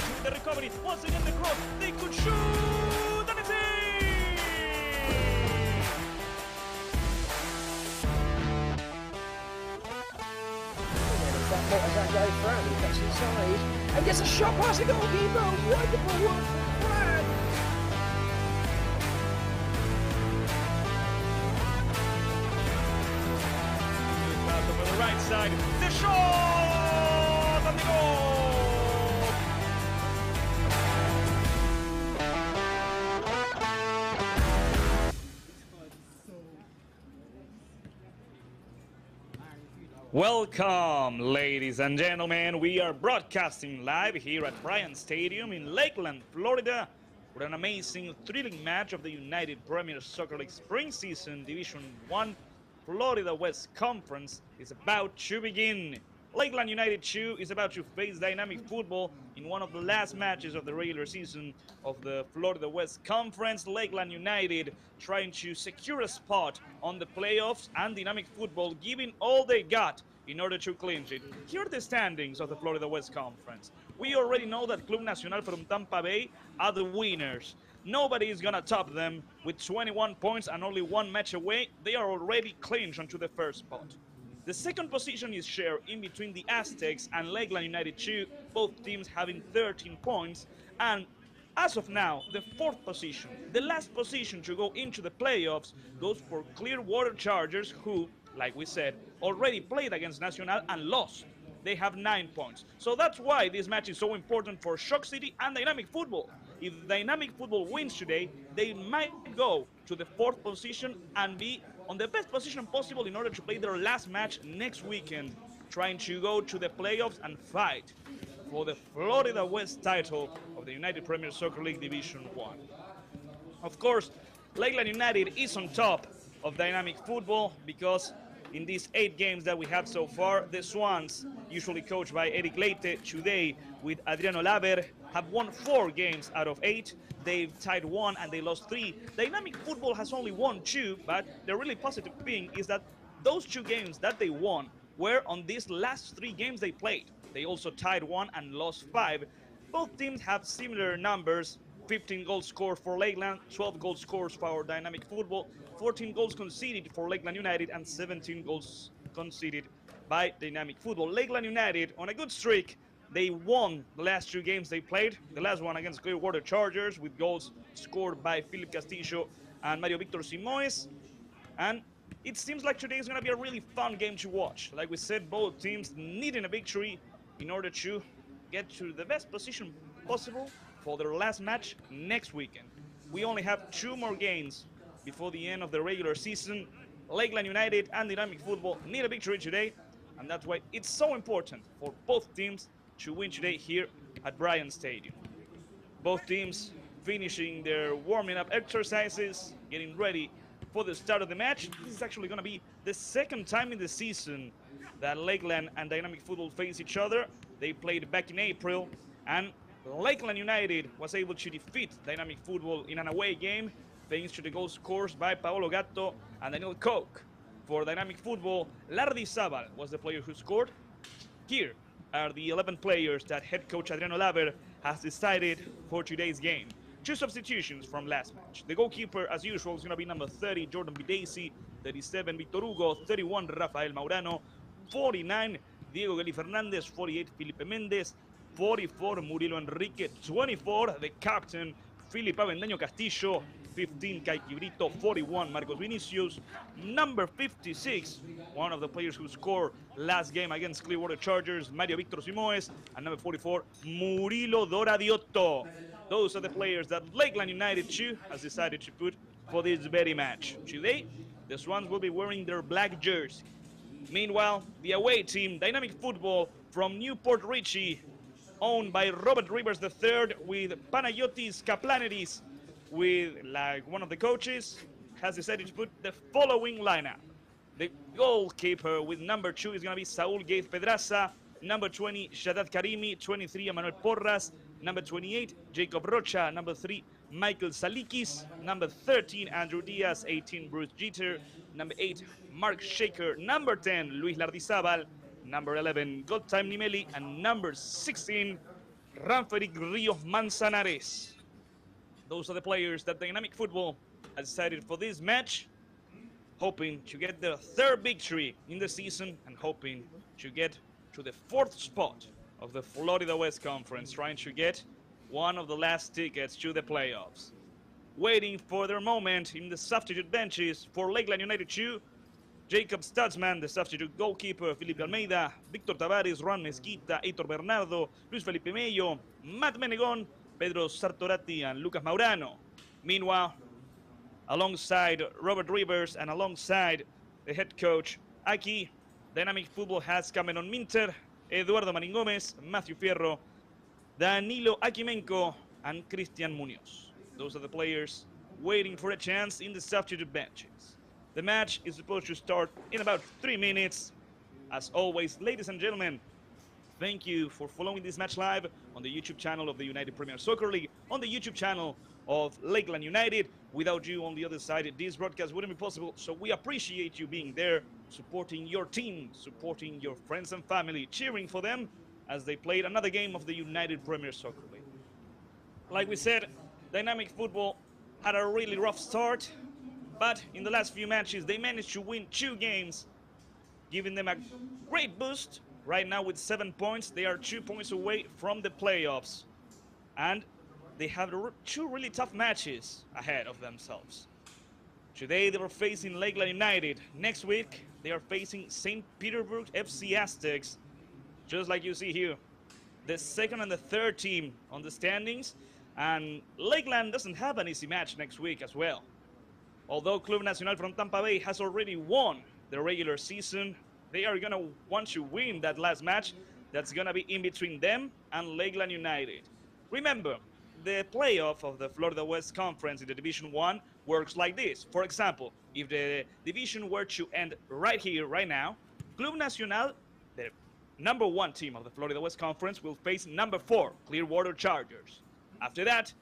with the recovery. Once again, the cross. They could shoot, and it's in! That guy Fran, he cuts inside and gets a shot past the goalkeeper. Wonderful work from Fran. Over the right side, the shot and the goal. Welcome, ladies and gentlemen. We are broadcasting live here at Bryant Stadium in Lakeland, Florida, with an amazing, thrilling match of the United Premier Soccer League Spring Season Division 1 Florida West Conference is about to begin. Lakeland United 2 is about to face Dynamic Futbol in one of the last matches of the regular season of the Florida West Conference. Lakeland United trying to secure a spot on the playoffs, and Dynamic Futbol giving all they got in order to clinch it. Here are the standings of the Florida West Conference. We already know that Club Nacional from Tampa Bay are the winners. Nobody is going to top them with 21 points and only one match away. They are already clinched onto the first spot. The second position is shared in between the Aztecs and Lakeland United 2, both teams having 13 points. And as of now, the fourth position, the last position to go into the playoffs, goes for Clearwater Chargers, who, like we said, already played against Nacional and lost. They have 9 points. So that's why this match is so important for Shock City and Dynamic Futbol. If Dynamic Futbol wins today, they might go to the fourth position and be on the best position possible in order to play their last match next weekend, trying to go to the playoffs and fight for the Florida West title of the United Premier Soccer League Division 1. Of course, Lakeland United is on top of Dynamic Futbol because in these 8 games that we have so far, the Swans, usually coached by Eric Leite, today with Adriano Laver, have won 4 games out of 8. They've tied 1 and they lost 3. Dynamic Futbol has only won 2, but the really positive thing is that those 2 games that they won were on these last 3 games they played. They also tied 1 and lost 5. Both teams have similar numbers. 15 goals scored for Lakeland, 12 goals scored for Dynamic Futbol, 14 goals conceded for Lakeland United, and 17 goals conceded by Dynamic Futbol. Lakeland United on a good streak. They won the last 2 games they played. The last one against Clearwater Chargers with goals scored by Philip Castillo and Mario Victor Simoes. And it seems like today is going to be a really fun game to watch. Like we said, both teams needing a victory in order to get to the best position possible for their last match next weekend. We only have 2 more games before the end of the regular season. Lakeland United and Dynamic Futbol need a victory today, and that's why it's so important for both teams to win today here at Bryant Stadium. Both teams finishing their warming up exercises, getting ready for the start of the match. This is actually going to be the second time in the season that Lakeland and Dynamic Futbol face each other. They played back in April, and Lakeland United was able to defeat Dynamic Futbol in an away game thanks to the goals scored by Paolo Gatto and Daniel Koch. For Dynamic Futbol, Lardizábal was the player who scored. Here are the 11 players that head coach Adriano Laver has decided for today's game. 2 substitutions from last match. The goalkeeper, as usual, is going to be number 30, Jordan Bidesi, 37, Victor Hugo, 31, Rafael Maurano, 49, Diego Geli Fernandez, 48, Felipe Méndez, 44, Murilo Enrique, 24, the captain, Filipe Avendaño Castillo, 15, Kayki Brito, 41, Marcos Vinicius, number 56, one of the players who scored last game against Clearwater Chargers, Mario Victor Simoes, and number 44, Murilo Doradiotto. Those are the players that Lakeland United 2 has decided to put for this very match. Today, the Swans will be wearing their black jersey. Meanwhile, the away team, Dynamic Futbol from Newport Richie, owned by Robert Rivers III, with Panayotis Kaplanidis, with like one of the coaches, has decided to put the following lineup. The goalkeeper with number 2 is going to be Saul Gaith Pedraza, number 20, Shaddad Karimi, 23, Emmanuel Porras, number 28, Jacob Rocha, number 3, Michael Salikis, number 13, Andrew Diaz, 18, Bruce Jeter, number 8, Mark Shaker, number 10, Luis Lardizábal, number 11, Godtime Nimeli, and number 16, Ranferic Rios Manzanares. Those are the players that Dynamic Football has decided for this match, hoping to get their third victory in the season and hoping to get to the fourth spot of the Florida West Conference, trying to get one of the last tickets to the playoffs. Waiting for their moment in the substitute benches for Lakeland United 2, Jacob Stutzman, the substitute goalkeeper, Felipe Almeida, Víctor Tavares, Juan Mezquita, Heitor Bernardo, Luis Felipe Mello, Matt Menegon, Pedro Sartorati, and Lucas Maurano. Meanwhile, alongside Robert Rivers and alongside the head coach Aki, Dynamic Football has Cameron Minter, Eduardo Marín Gómez, Matthew Fierro, Danilo Akimenko, and Cristian Munoz. Those are the players waiting for a chance in the substitute benches. The match is supposed to start in about 3 minutes. As always, ladies and gentlemen, thank you for following this match live on the YouTube channel of the United Premier Soccer League, on the YouTube channel of Lakeland United. Without you on the other side, this broadcast wouldn't be possible, so we appreciate you being there, supporting your team, supporting your friends and family, cheering for them as they played another game of the United Premier Soccer League. Like we said, Dynamic Football had a really rough start, but in the last few matches they managed to win 2 games, giving them a great boost. Right now with 7 points, they are 2 points away from the playoffs, and they have 2 really tough matches ahead of themselves. Today they were facing Lakeland United. Next week they are facing St. Petersburg FC Aztecs, just like you see here, the second and the third team on the standings. And Lakeland doesn't have an easy match next week as well. Although Club Nacional from Tampa Bay has already won the regular season, they are going to want to win that last match that's going to be in between them and Lakeland United. Remember, the playoff of the Florida West Conference in the Division 1 works like this. For example, if the division were to end right here, right now, Club Nacional, the number 1 team of the Florida West Conference, will face number 4, Clearwater Chargers. After that,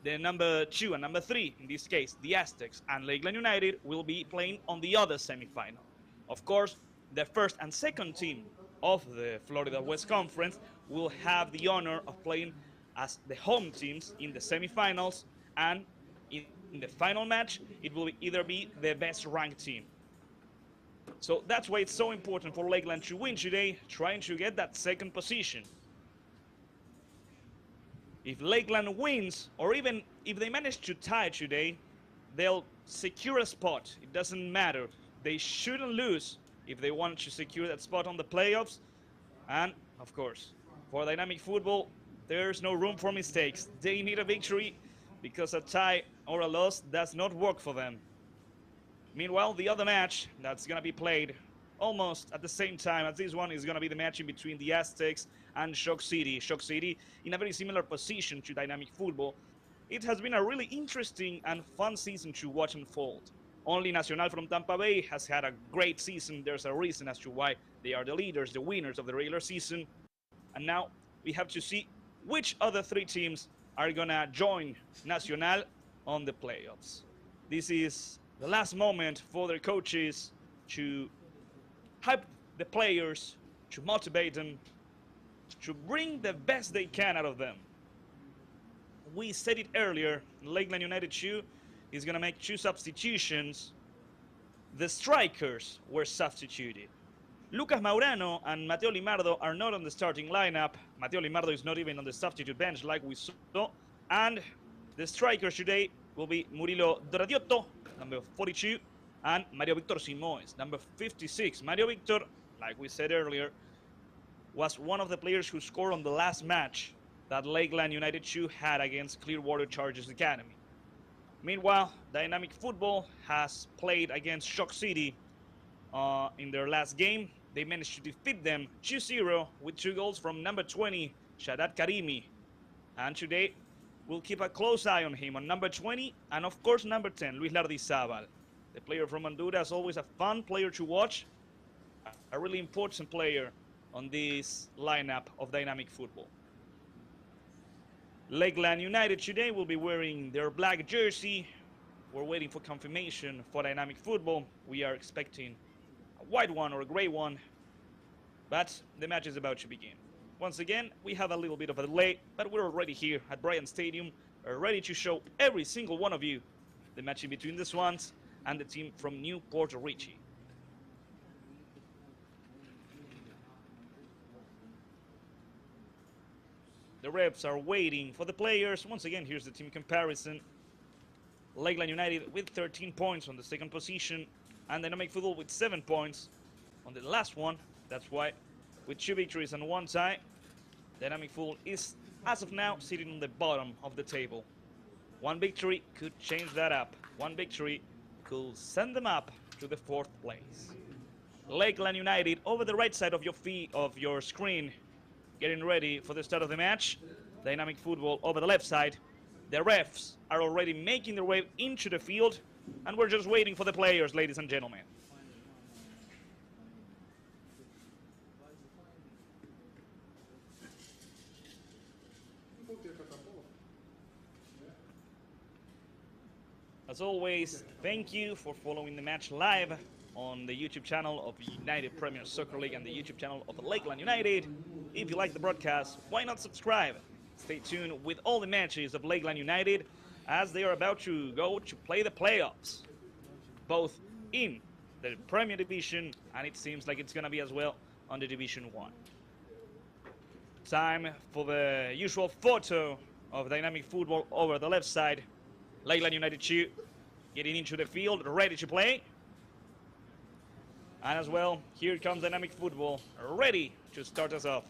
the number 2 and number 3, in this case, the Aztecs and Lakeland United, will be playing on the other semifinal. Of course, the first and second team of the Florida West Conference will have the honor of playing as the home teams in the semifinals, and in the final match, it will either be the best ranked team. So that's why it's so important for Lakeland to win today, trying to get that second position. If Lakeland wins, or even if they manage to tie today, they'll secure a spot. It doesn't matter. They shouldn't lose if they want to secure that spot on the playoffs. And, of course, for Dynamic Football, there's no room for mistakes. They need a victory because a tie or a loss does not work for them. Meanwhile, the other match that's going to be played almost at the same time as this one is going to be the match in between the Aztecs and Shock City. Shock City in a very similar position to Dynamic Football. It has been a really interesting and fun season to watch unfold. Only Nacional from Tampa Bay has had a great season. There's a reason as to why they are the leaders, the winners of the regular season. And now we have to see which other 3 teams are going to join Nacional on the playoffs. This is the last moment for their coaches to hype the players, to motivate them, to bring the best they can out of them. We said it earlier, Lakeland United 2 is going to make 2 substitutions. The strikers were substituted. Lucas Maurano and Mateo Limardo are not on the starting lineup. Mateo Limardo is not even on the substitute bench like we saw. And the strikers today will be Murilo Doradiotto, number 42, and Mario Victor Simoes, number 56. Mario Victor, like we said earlier, was one of the players who scored on the last match that Lakeland United 2 had against Clearwater Chargers Academy. Meanwhile, Dynamic Football has played against Shock City in their last game. They managed to defeat them 2-0 with 2 goals from number 20, Shadat Karimi. And today, we'll keep a close eye on him, on number 20, and of course number 10, Luis Lardizabal. The player from Honduras, always a fun player to watch, a really important player on this lineup of Dynamic Football. Lakeland United today will be wearing their black jersey. We're waiting for confirmation for Dynamic Football. We are expecting a white one or a gray one, but the match is about to begin. Once again, we have a little bit of a delay, but we're already here at Bryant Stadium, ready to show every single one of you the match in between the Swans and the team from New Puerto Rico. The refs are waiting for the players. Once again, here's the team comparison. Lakeland United with 13 points on the second position, and Dynamic Futbol with 7 points on the last one. That's why, with 2 victories and 1 tie, Dynamic Futbol is, as of now, sitting on the bottom of the table. 1 victory could change that up. 1 victory could send them up to the 4th place. Lakeland United over the right side of your screen, getting ready for the start of the match. Dynamic Futbol over the left side. The refs are already making their way into the field, and we're just waiting for the players, ladies and gentlemen. As always, thank you for following the match live on the YouTube channel of United Premier Soccer League and the YouTube channel of Lakeland United. If you like the broadcast, why not subscribe? Stay tuned with all the matches of Lakeland United as they are about to go to play the playoffs, both in the Premier Division, and it seems like it's going to be as well on the Division 1. Time for the usual photo of Dynamic Futbol over the left side. Lakeland United 2 getting into the field, ready to play. And as well, here comes Dynamic Futbol, ready to start us off.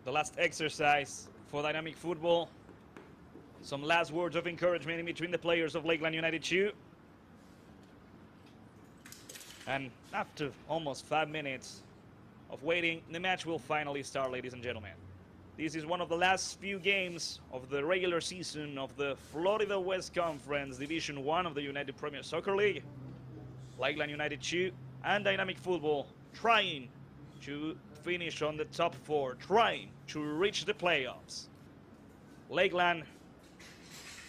The last exercise for Dynamic Futbol. Some last words of encouragement in between the players of Lakeland United 2. And after almost 5 minutes of waiting, the match will finally start, ladies and gentlemen. This is one of the last few games of the regular season of the Florida West Conference Division 1 of the United Premier Soccer League. Lakeland United 2 and Dynamic Futbol trying to finish on the top 4, trying to reach the playoffs. Lakeland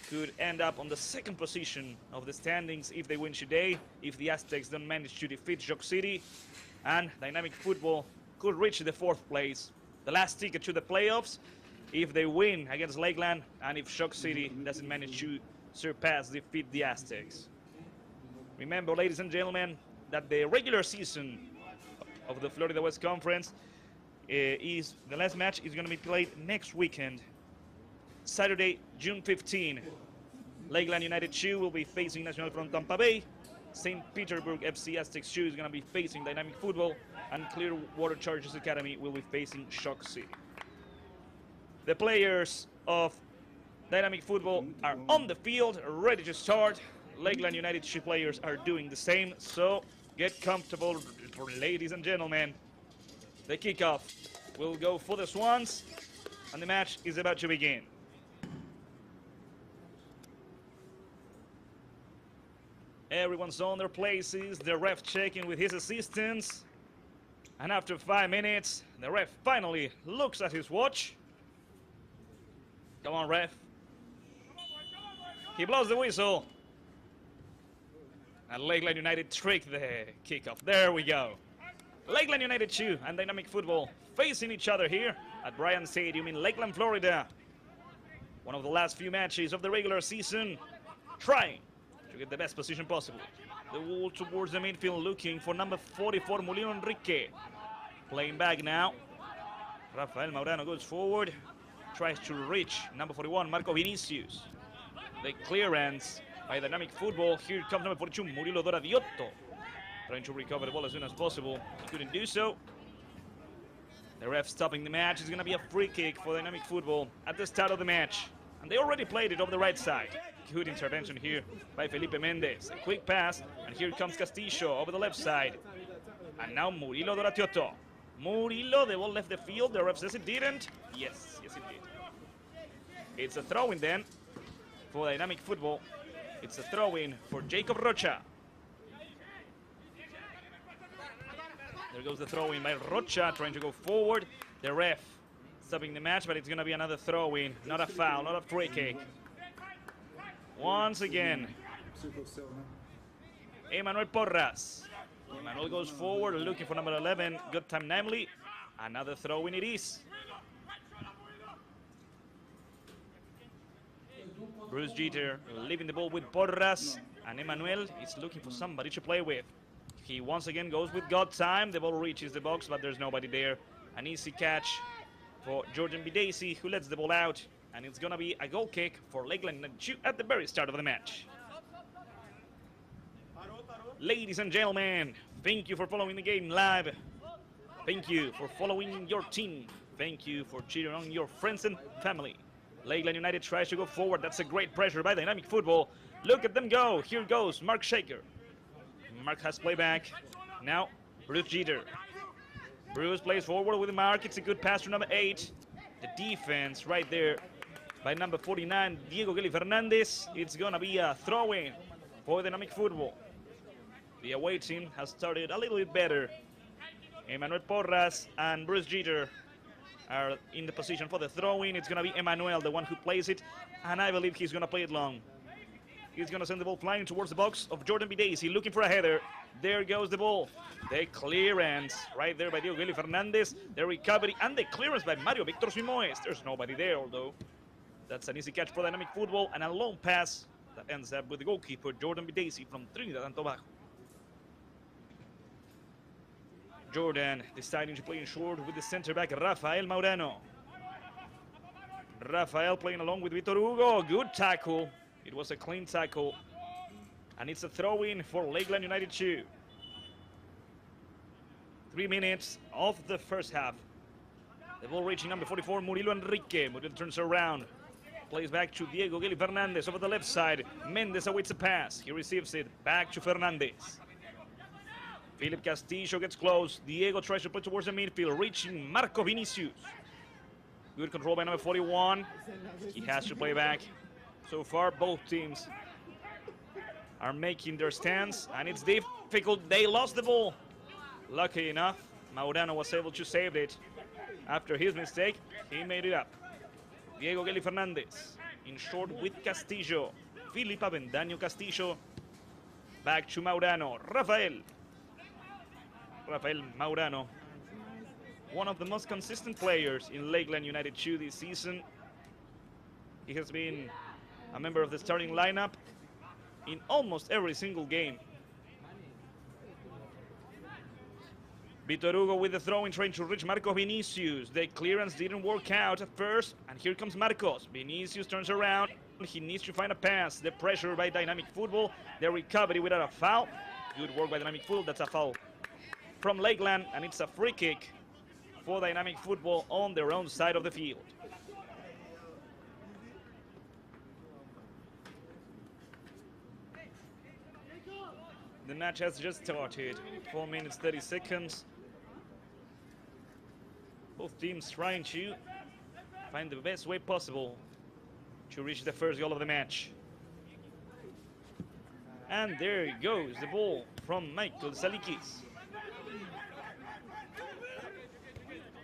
could end up on the 2nd position of the standings if they win today, if the Aztecs don't manage to defeat Shock City, and Dynamic Futbol could reach the 4th place, the last ticket to the playoffs, if they win against Lakeland and if Shock City doesn't manage to defeat the Aztecs. Remember, ladies and gentlemen, that the regular season of the Florida West Conference the last match is going to be played next weekend, Saturday, June 15. Lakeland United 2 will be facing Nacional from Tampa Bay. St. Petersburg FC Aztecs 2 is going to be facing Dynamic Futbol, and Clearwater Chargers Academy will be facing Shock City. The players of Dynamic Futbol are on the field, ready to start. Lakeland United 2 players are doing the same, so get comfortable, ladies and gentlemen. The kickoff will go for the Swans, and the match is about to begin. Everyone's on their places, the ref checking with his assistants. And after 5 minutes, the ref finally looks at his watch. Come on, ref. He blows the whistle. And Lakeland United tricked the kickoff. There we go. Lakeland United 2 and Dynamic Futbol facing each other here at Bryant Stadium in Lakeland, Florida. One of the last few matches of the regular season, trying to get the best position possible. The wall towards the midfield, looking for number 44, Mulino Enrique. Playing back now. Rafael Maurano goes forward, tries to reach number 41, Marco Vinicius. The clearance by Dynamic Futbol. Here comes number 42, Murilo Doradiotto, trying to recover the ball as soon as possible. He couldn't do so. The ref stopping the match. It's going to be a free kick for Dynamic Futbol at the start of the match. And they already played it over the right side. Good intervention here by Felipe Mendez. A quick pass, and here comes Castillo over the left side. And now Murilo Doradiotto. Murilo, the ball left the field. The ref says it didn't. Yes, it did. It's a throw-in then for Dynamic Futbol. It's a throw-in for Jacob Rocha. There goes the throw-in by Rocha, trying to go forward. The ref stopping the match, but it's going to be another throw-in, not a foul, not a free kick. Once again, Emmanuel Porras. Emmanuel goes forward, looking for number 11. Good time, namely. Another throw-in it is. Bruce Jeter leaving the ball with Porras, and Emmanuel is looking for somebody to play with. He once again goes with God time. The ball reaches the box, but there's nobody there. An easy catch for Jordan Bidesi, who lets the ball out, and it's going to be a goal kick for Lakeland at the very start of the match. Ladies and gentlemen, thank you for following the game live. Thank you for following your team. Thank you for cheering on your friends and family. Lakeland United tries to go forward. That's a great pressure by Dynamic Futbol. Look at them go. Here goes Mark Shaker. Mark has playback. Now, Bruce Jeter. Bruce plays forward with Mark. It's a good pass to number 8. The defense right there by number 49, Diego Geli Fernandez. It's going to be a throw-in for Dynamic Futbol. The away team has started a little bit better. Emmanuel Porras and Bruce Jeter are in the position for the throw-in. It's going to be Emmanuel, the one who plays it, and I believe he's going to play it long. He's going to send the ball flying towards the box of Jordan Bidesi, looking for a header. There goes the ball. The clearance right there by Diego Geli Fernandez. The recovery and the clearance by Mario Victor Simoes. There's nobody there, although. That's an easy catch for Dynamic Futbol, and a long pass that ends up with the goalkeeper, Jordan Bidesi from Trinidad and Tobago. Jordan deciding to play in short with the center back, Rafael Maurano. Rafael playing along with Vitor Hugo. Good tackle. It was a clean tackle. And it's a throw-in for Lakeland United 2. 3 minutes of the first half. The ball reaching number 44, Murilo Enrique. Murilo turns around. Plays back to Diego Geli Fernandez over the left side. Mendes awaits a pass. He receives it. Back to Fernandez. Philip Castillo gets close. Diego tries to play towards the midfield, reaching Marco Vinicius. Good control by number 41. He has to play back. So far, both teams are making their stance, and it's difficult. They lost the ball. Lucky enough, Maurano was able to save it. After his mistake, he made it up. Diego Geli Fernandez in short with Castillo. Philip Avendaño Castillo. Back to Maurano. Rafael Maurano, one of the most consistent players in Lakeland United 2 this season. He has been a member of the starting lineup in almost every single game. Vitor Hugo with the throw-in, trying to reach Marcos Vinicius. The clearance didn't work out at first, and here comes Marcos. Vinicius turns around. He needs to find a pass. The pressure by Dynamic Futbol. The recovery without a foul. Good work by Dynamic Futbol. That's a foul from Lakeland, and it's a free kick for Dynamic Futbol on their own side of the field. The match has just started. 4 minutes, 30 seconds. Both teams trying to find the best way possible to reach the first goal of the match. And there goes the ball from Michael Salikis.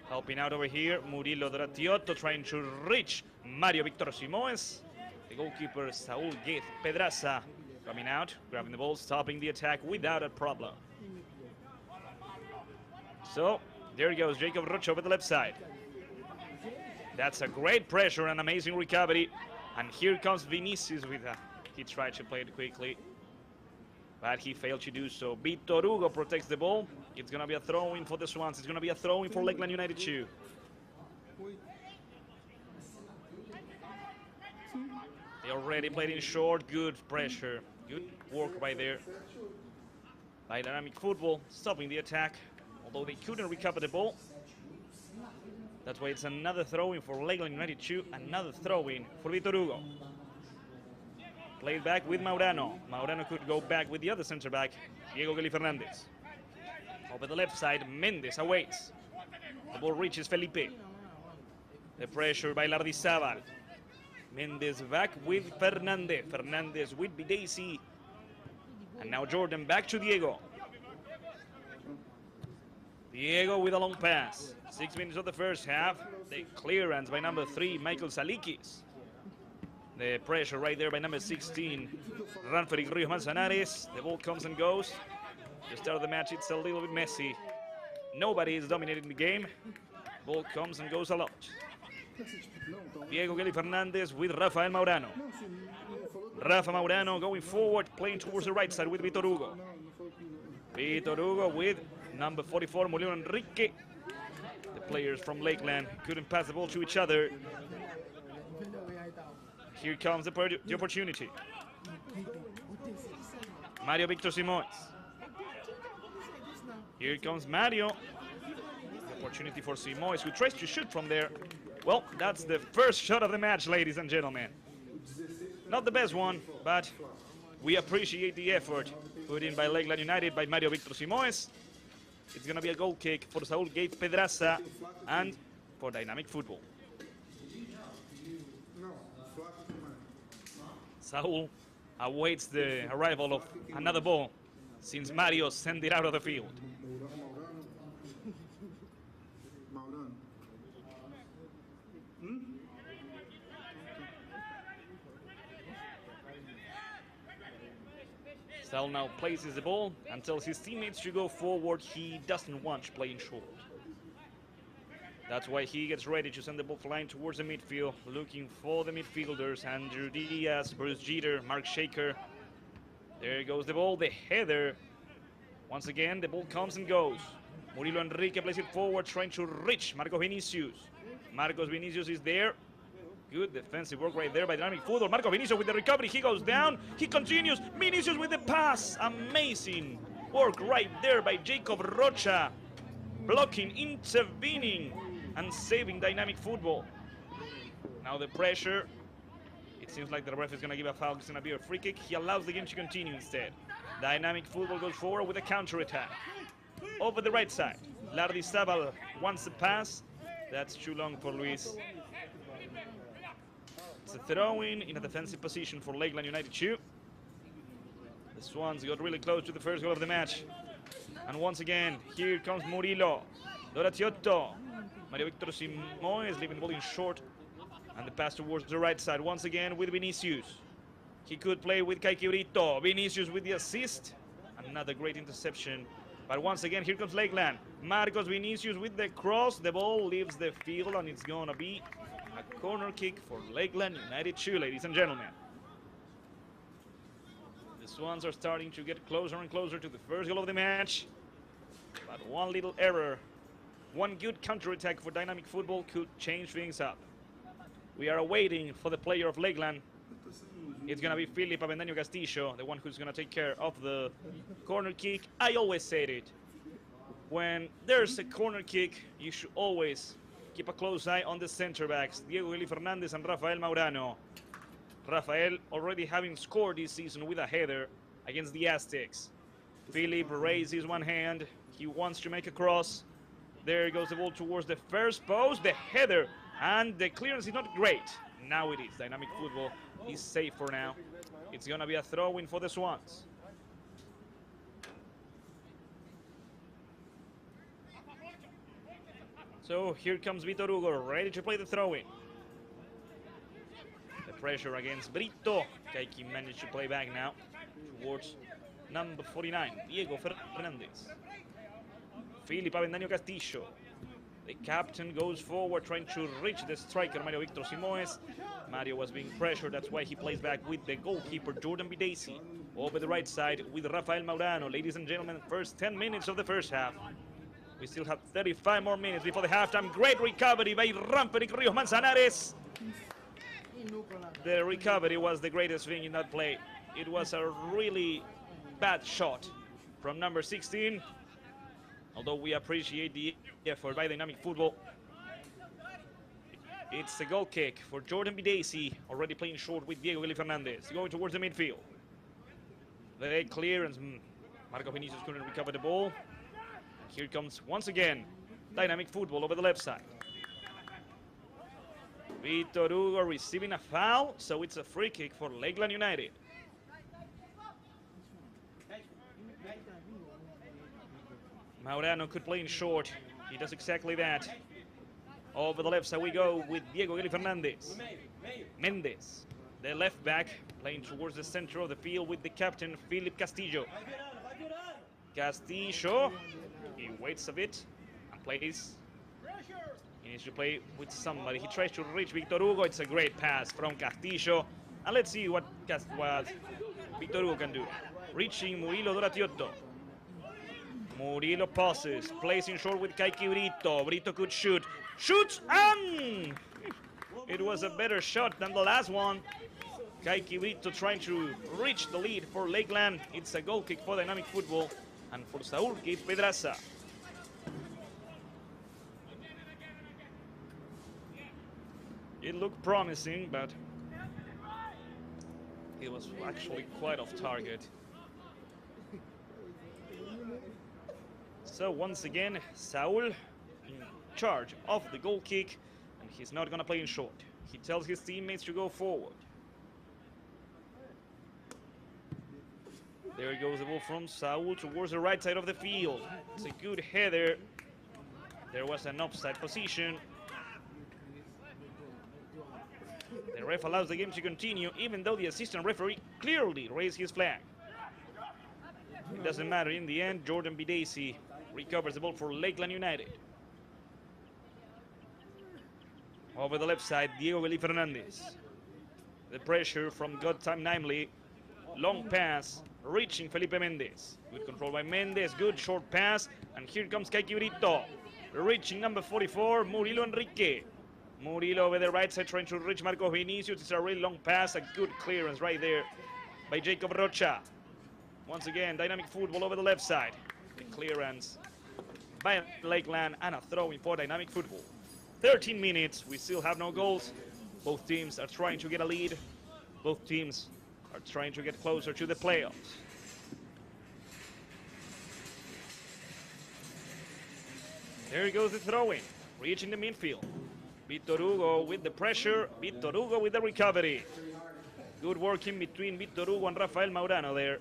Helping out over here, Murilo Dratiotto trying to reach Mario Victor Simoes. The goalkeeper, Saúl Guez Pedraza, coming out, grabbing the ball, stopping the attack without a problem. So, there goes Jacob Rocha over the left side. That's a great pressure and amazing recovery. And here comes Vinicius with a... He tried to play it quickly, but he failed to do so. Vitor Hugo protects the ball. It's going to be a throw-in for the Swans. It's going to be a throw-in for Lakeland United 2. They already played in short. Good pressure. Good work right there by Dynamic Futbol, stopping the attack, although they couldn't recover the ball. That's why it's another throw-in for Lakeland United 2. Another throw-in for Vitor Hugo. Played back with Maurano. Maurano could go back with the other center back, Diego Geli Fernandez. Over the left side, Mendes awaits. The ball reaches Felipe. The pressure by Lardizábal. Mendes back with Fernandez. Fernandez with And now Jordan back to Diego. Diego with a long pass. 6 minutes of the first half. The clearance by number 3, Michael Salikis. The pressure right there by number 16, Ranferi Rios Manzanares. The ball comes and goes. The start of the match, it's a little bit messy. Nobody is dominating the game. Ball comes and goes a lot. Diego Kelly Fernandez with Rafael Maurano. Rafa Maurano going forward, playing towards the right side with Vitor Hugo. Vitor Hugo with number 44, Molino Enrique. The players from Lakeland couldn't pass the ball to each other. Here comes the opportunity. Mario Victor Simoes. Here comes Mario. The opportunity for Simoes, who tries to shoot from there. Well, that's the first shot of the match, ladies and gentlemen. Not the best one, but we appreciate the effort put in by Lakeland United by Mario Victor Simoes. It's going to be a goal kick for Saúl Gates Pedraza and for Dynamic Futbol. Saúl awaits the arrival of another ball since Mario sent it out of the field. Saúl now places the ball and tells his teammates to go forward. He doesn't want playing short. That's why he gets ready to send the ball flying towards the midfield, looking for the midfielders, Andrew Diaz, Bruce Jeter, Mark Shaker. There goes the ball, the header. Once again, the ball comes and goes. Murilo Enrique plays it forward, trying to reach Marcos Vinicius. Marcos Vinicius is there. Good defensive work right there by Dynamic Futbol. Marcos Vinicius with the recovery, he goes down, he continues. Vinicius with the pass, amazing work right there by Jacob Rocha. Blocking, intervening, and saving Dynamic Futbol. Now the pressure. It seems like the ref is going to give a foul. It's going to be a free kick. He allows the game to continue instead. Dynamic Futbol goes forward with a counter-attack. Over the right side. Lardizabal wants the pass. That's too long for Luis. It's a throw-in a defensive position for Lakeland United 2. The Swans got really close to the first goal of the match. And once again, here comes Murillo. Doratiotto. Mario Victor Simoes leaving the ball in short. And the pass towards the right side. Once again with Vinicius. He could play with Kaique Brito. Vinicius with the assist. Another great interception. But once again, here comes Lakeland. Marcos Vinicius with the cross. The ball leaves the field and it's going to be a corner kick for Lakeland United 2, ladies and gentlemen. The Swans are starting to get closer and closer to the first goal of the match. But one little error, one good counter-attack for Dynamic Futbol could change things up. We are waiting for the player of Lakeland. It's going to be Filipe Avendaño Castillo, the one who's going to take care of the corner kick. I always said it. When there's a corner kick, you should always keep a close eye on the center backs, Diego Kelly Fernandez and Rafael Maurano. Rafael already having scored this season with a header against the Aztecs. Philip raises one hand. He wants to make a cross. There goes the ball towards the first post. The header and the clearance is not great. Now it is. Dynamic Futbol is safe for now. It's going to be a throw-in for the Swans. So here comes Vitor Hugo, ready to play the throw-in. The pressure against Brito. Kaique managed to play back now towards number 49, Diego Fernandez. Filipe Avendaño Castillo. The captain goes forward, trying to reach the striker, Mario Victor Simoes. Mario was being pressured, that's why he plays back with the goalkeeper, Jordan Bidesi. Over the right side with Rafael Maurano. Ladies and gentlemen, first 10 minutes of the first half. We still have 35 more minutes before the halftime. Great recovery by Ranferi Rios Manzanares. The recovery was the greatest thing in that play. It was a really bad shot from number 16. Although we appreciate the effort by Dynamic Futbol. It's a goal kick for Jordan Bidesi, already playing short with Diego Kelly Fernandez. Going towards the midfield. The clearance. Marcos Vinicius couldn't recover the ball. Here comes, once again, Dynamic Futbol over the left side. Vitor Hugo receiving a foul, so it's a free kick for Lakeland United. Maurano could play in short. He does exactly that. Over the left side we go with Diego Eli Fernandez. Mendes, the left back, playing towards the center of the field with the captain, Philip Castillo. Castillo, he waits a bit and plays. He needs to play with somebody. He tries to reach Victor Hugo. It's a great pass from Castillo. And let's see what Victor Hugo can do. Reaching Murillo Doratiotto. Murillo passes, plays in short with Kaiki Brito. Brito could shoot. Shoots, and it was a better shot than the last one. Kaiki Brito trying to reach the lead for Lakeland. It's a goal kick for Dynamic Futbol and for Saúl Keith Pedraza. It looked promising, but it was actually quite off target. So once again, Saúl in charge of the goal kick, and he's not gonna play in short. He tells his teammates to go forward. There goes the ball from Saúl towards the right side of the field. It's a good header. There was an offside position. The ref allows the game to continue, even though the assistant referee clearly raised his flag. It doesn't matter in the end. Jordan Bidesi recovers the ball for Lakeland United. Over the left side, Diego Eli Fernandez. The pressure from Godtime Nimely. Long pass, reaching Felipe Mendes. Good control by Mendes, good short pass. And here comes Kaiki Brito. Reaching number 44, Murilo Enrique. Murillo over the right side trying to reach Marcos Vinicius. It's a really long pass, a good clearance right there by Jacob Rocha. Once again, Dynamic Futbol over the left side. The clearance by Lakeland and a throw-in for Dynamic Futbol. 13 minutes, we still have no goals. Both teams are trying to get a lead. Both teams are trying to get closer to the playoffs. There goes the throw-in, reaching the midfield. Victor Hugo with the pressure, Victor Hugo with the recovery. Good work in between Victor Hugo and Rafael Maurano there.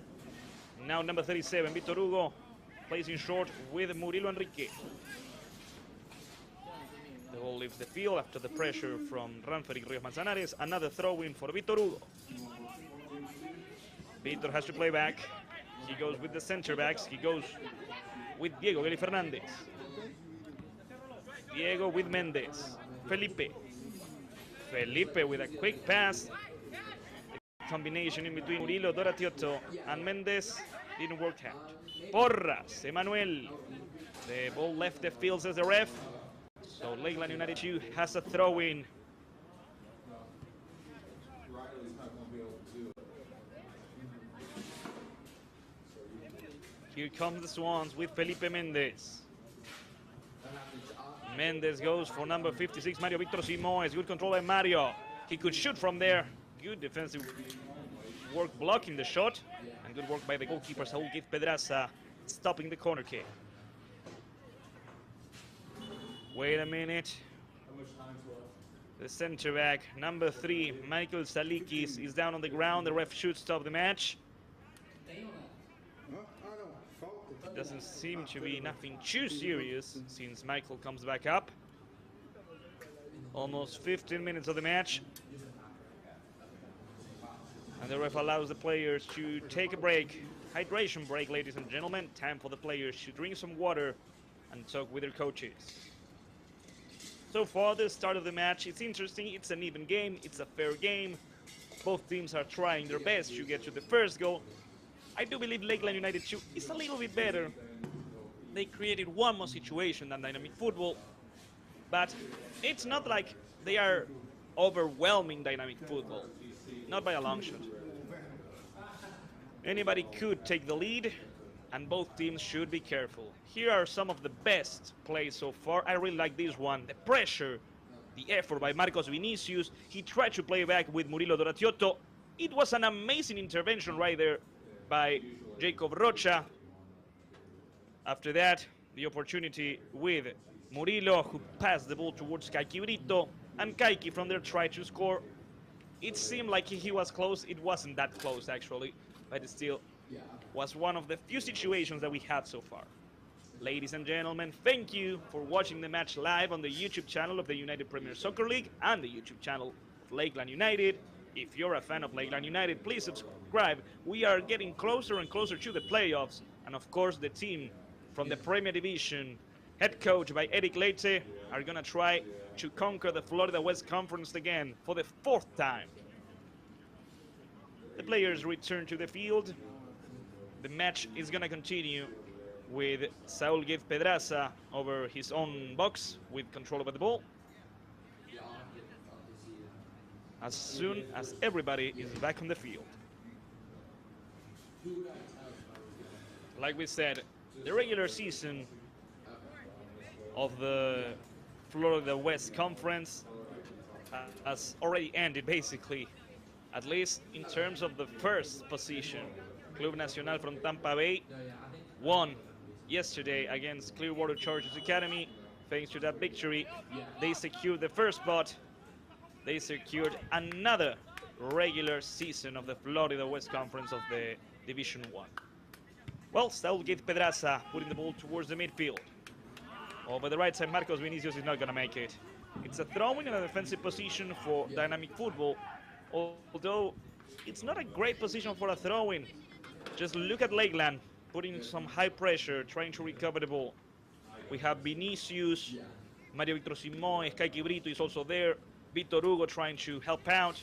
Now number 37, Victor Hugo plays in short with Murilo Enrique. The ball leaves the field after the pressure from Ranferic Rios Manzanares. Another throw-in for Victor Hugo. Victor has to play back. He goes with the center backs. He goes with Diego Eli Fernandez. Diego with Mendes. Felipe with a quick pass. The combination in between Murillo Doratiotto and Mendes didn't work out. Porras, Emmanuel. The ball left the field, says the ref. So Lakeland United 2 has a throw-in. Here comes the Swans with Felipe Mendes. Mendes goes for number 56, Mario Victor Simoes. Good control by Mario. He could shoot from there. Good defensive work blocking the shot. And good work by the goalkeeper, Saúl Keith Pedraza, stopping the corner kick. Wait a minute. The center back, number 3, Michael Salikis, is down on the ground. The ref should stop the match. It doesn't seem to be nothing too serious since Michael comes back up. Almost 15 minutes of the match. And the ref allows the players to take a break. Hydration break, ladies and gentlemen. Time for the players to drink some water and talk with their coaches. So far, the start of the match, it's interesting. It's an even game. It's a fair game. Both teams are trying their best to get to the first goal. I do believe Lakeland United 2 is a little bit better. They created one more situation than Dynamic Futbol, but it's not like they are overwhelming Dynamic Futbol. Not by a long shot. Anybody could take the lead, and both teams should be careful. Here are some of the best plays so far. I really like this one. The pressure, the effort by Marcos Vinicius. He tried to play back with Murilo Doratiotto. It was an amazing intervention right there by Jacob Rocha. After that, the opportunity with Murillo, who passed the ball towards Kaiki Brito, and Kaiki from there tried to score. It seemed like he was close. It wasn't that close, actually, but it still was one of the few situations that we had so far. Ladies and gentlemen, thank you for watching the match live on the YouTube channel of the United Premier Soccer League and the YouTube channel of Lakeland United. If you're a fan of Lakeland United, please subscribe. We are getting closer and closer to the playoffs. And of course, the team from the Premier Division, head coach by Eric Leite, are going to try to conquer the Florida West Conference again for the 4th time. The players return to the field. The match is going to continue with Saúl Guedes Pedraza over his own box with control over the ball. As soon as everybody is back on the field. Like we said, the regular season of the Florida West Conference has already ended, basically, at least in terms of the first position. Club Nacional from Tampa Bay won yesterday against Clearwater Chargers Academy. Thanks to that victory, they secured the first spot. They secured another regular season of the Florida West Conference of the Division 1. Well, Saúl Guedes Pedraza putting the ball towards the midfield. Over the right side, Marcos Vinicius is not going to make it. It's a throw-in in a defensive position for dynamic football, although it's not a great position for a throw-in. Just look at Lakeland putting some high pressure, trying to recover the ball. We have Vinicius, Mario Victor Simón, Skyky Brito is also there, Vitor Hugo trying to help out,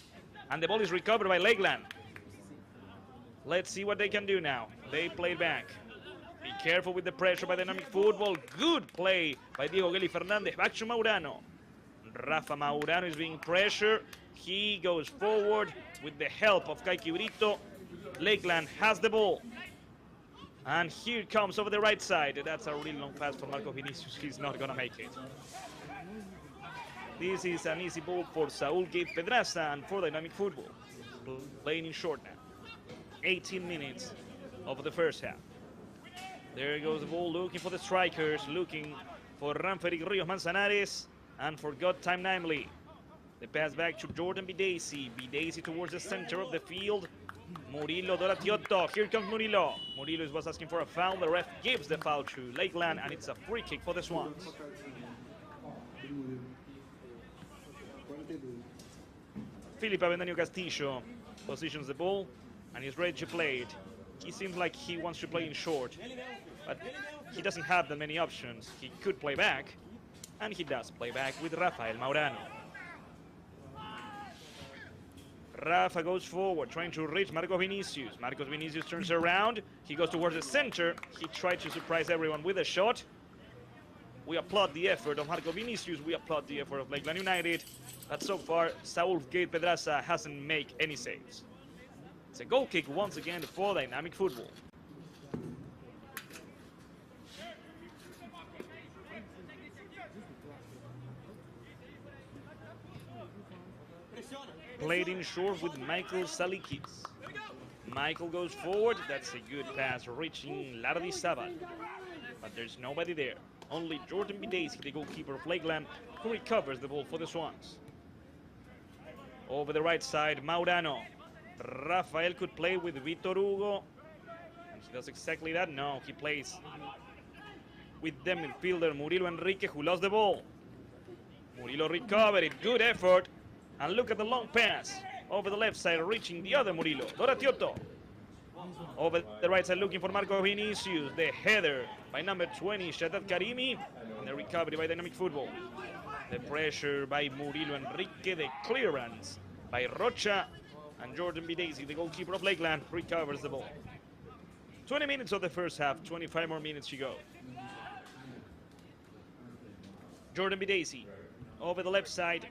and the ball is recovered by Lakeland. Let's see what they can do now. They play back. Be careful with the pressure by dynamic football. Good play by Diego Geli Fernandez. Back to Maurano. Rafa Maurano is being pressured. He goes forward with the help of Skyky Brito. Lakeland has the ball. And here it comes over the right side. That's a really long pass for Marcos Vinicius. He's not going to make it. This is an easy ball for Saúl Guedes Pedraza and for dynamic football. Playing in short now. 18 minutes of the first half. There goes the ball, looking for the strikers, looking for Ranferic Rios Manzanares, and for God Time Nimely. The pass back to Jordan Bidesi. Bidesi towards the center of the field. Murillo Doratiotto. Here comes Murillo. Murillo was asking for a foul. The ref gives the foul to Lakeland, and it's a free kick for the Swans. Filipe Avendaño Castillo positions the ball, and he's ready to play it. He seems like he wants to play in short, but he doesn't have that many options. He could play back, and he does play back with Rafael Maurano. Rafa goes forward, trying to reach Marcos Vinicius. Marcos Vinicius turns around. He goes towards the center. He tried to surprise everyone with a shot. We applaud the effort of Marcos Vinicius. We applaud the effort of Lakeland United. But so far, Saúl Guedes Pedraza hasn't made any saves. It's a goal kick once again for dynamic football. Played in short with Michael Salikis. Michael goes forward. That's a good pass reaching Lardizábal. But there's nobody there. Only Jordan Bidesi, the goalkeeper of Lakeland, who recovers the ball for the Swans. Over the right side, Maurano. Rafael could play with Vitor Hugo. And he does exactly that. No, he plays with the midfielder Murilo Enrique, who lost the ball. Murillo recovered it. Good effort. And look at the long pass over the left side, reaching the other Murillo. Doratiotto. Over the right side, looking for Marcos Vinicius. The header by number 20, Shaddad Karimi. And the recovery by dynamic football. The pressure by Murilo Enrique. The clearance by Rocha. And Jordan Bidesi, the goalkeeper of Lakeland, recovers the ball. 20 minutes of the first half, 25 more minutes to go. Jordan Bidesi over the left side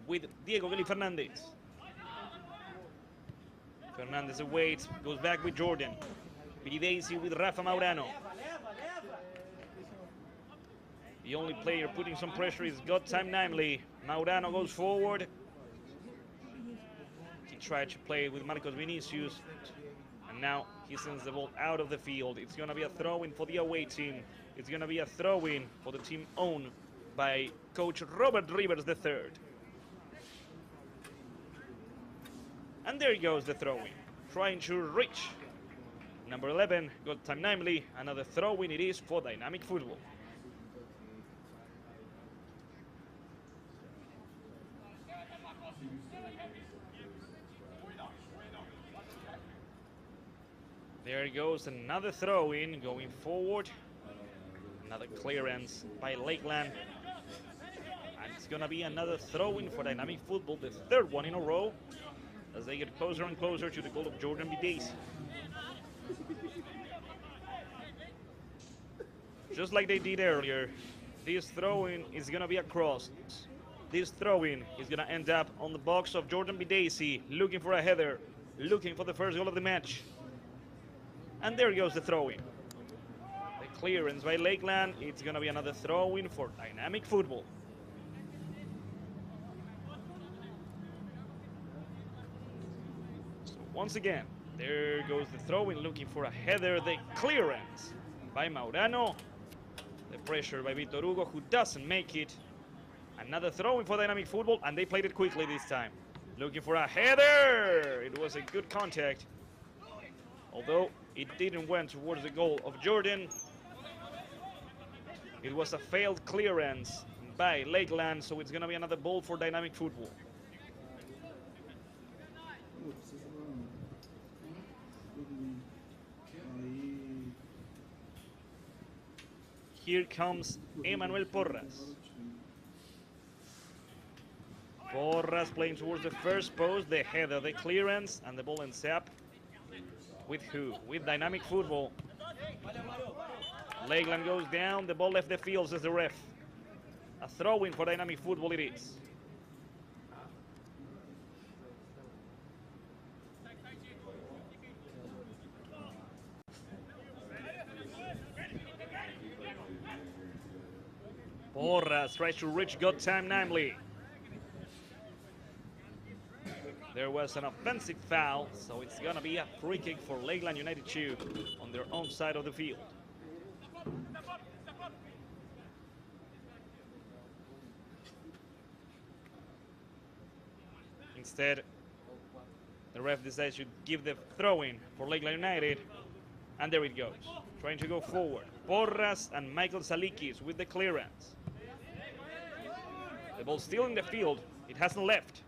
with Diego Geli Fernandez. Fernandez awaits, goes back with Jordan. Bidesi with Rafa Maurano. The only player putting some pressure is God Time Nimely. Maurano goes forward. He tried to play with Marcos Vinicius, and now he sends the ball out of the field. It's going to be a throw-in for the away team. It's going to be a throw-in for the team owned by coach Robert Rivers III. And there goes the throw-in, trying to reach Number 11 got time nicely. Another throw-in it is for Dynamic Futbol. There goes another throw-in going forward. Another clearance by Lakeland. And it's going to be another throw-in for Dynamic Futbol, the third one in a row, as they get closer and closer to the goal of Jordan Bidesi. Just like they did earlier, this throw-in is going to be a cross. This throw-in is going to end up on the box of Jordan Bidesi, looking for a header, looking for the first goal of the match. And there goes the throw-in. The clearance by Lakeland. It's going to be another throw-in for Dynamic Futbol. So once again, there goes the throw-in, looking for a header. The clearance by Maurano. The pressure by Vitor Hugo, who doesn't make it. Another throw-in for Dynamic Futbol, and they played it quickly this time. Looking for a header. It was a good contact, although it didn't went towards the goal of Jordan. It was a failed clearance by Lakeland, so it's going to be another ball for Dynamic Futbol. Here comes Emmanuel Porras. Porras playing towards the first post, the header, the clearance, and the ball ends up with who? With Dynamic Futbol. Lakeland goes down, the ball left the field, says the ref. A throw-in for Dynamic Futbol it is. Porras tries to reach got time nicely. There was an offensive foul, so it's going to be a free kick for Lakeland United 2 on their own side of the field. Instead, the ref decides to give the throw-in for Lakeland United, and there it goes. Trying to go forward. Porras and Michael Salikis with the clearance. The ball still in the field. It hasn't left.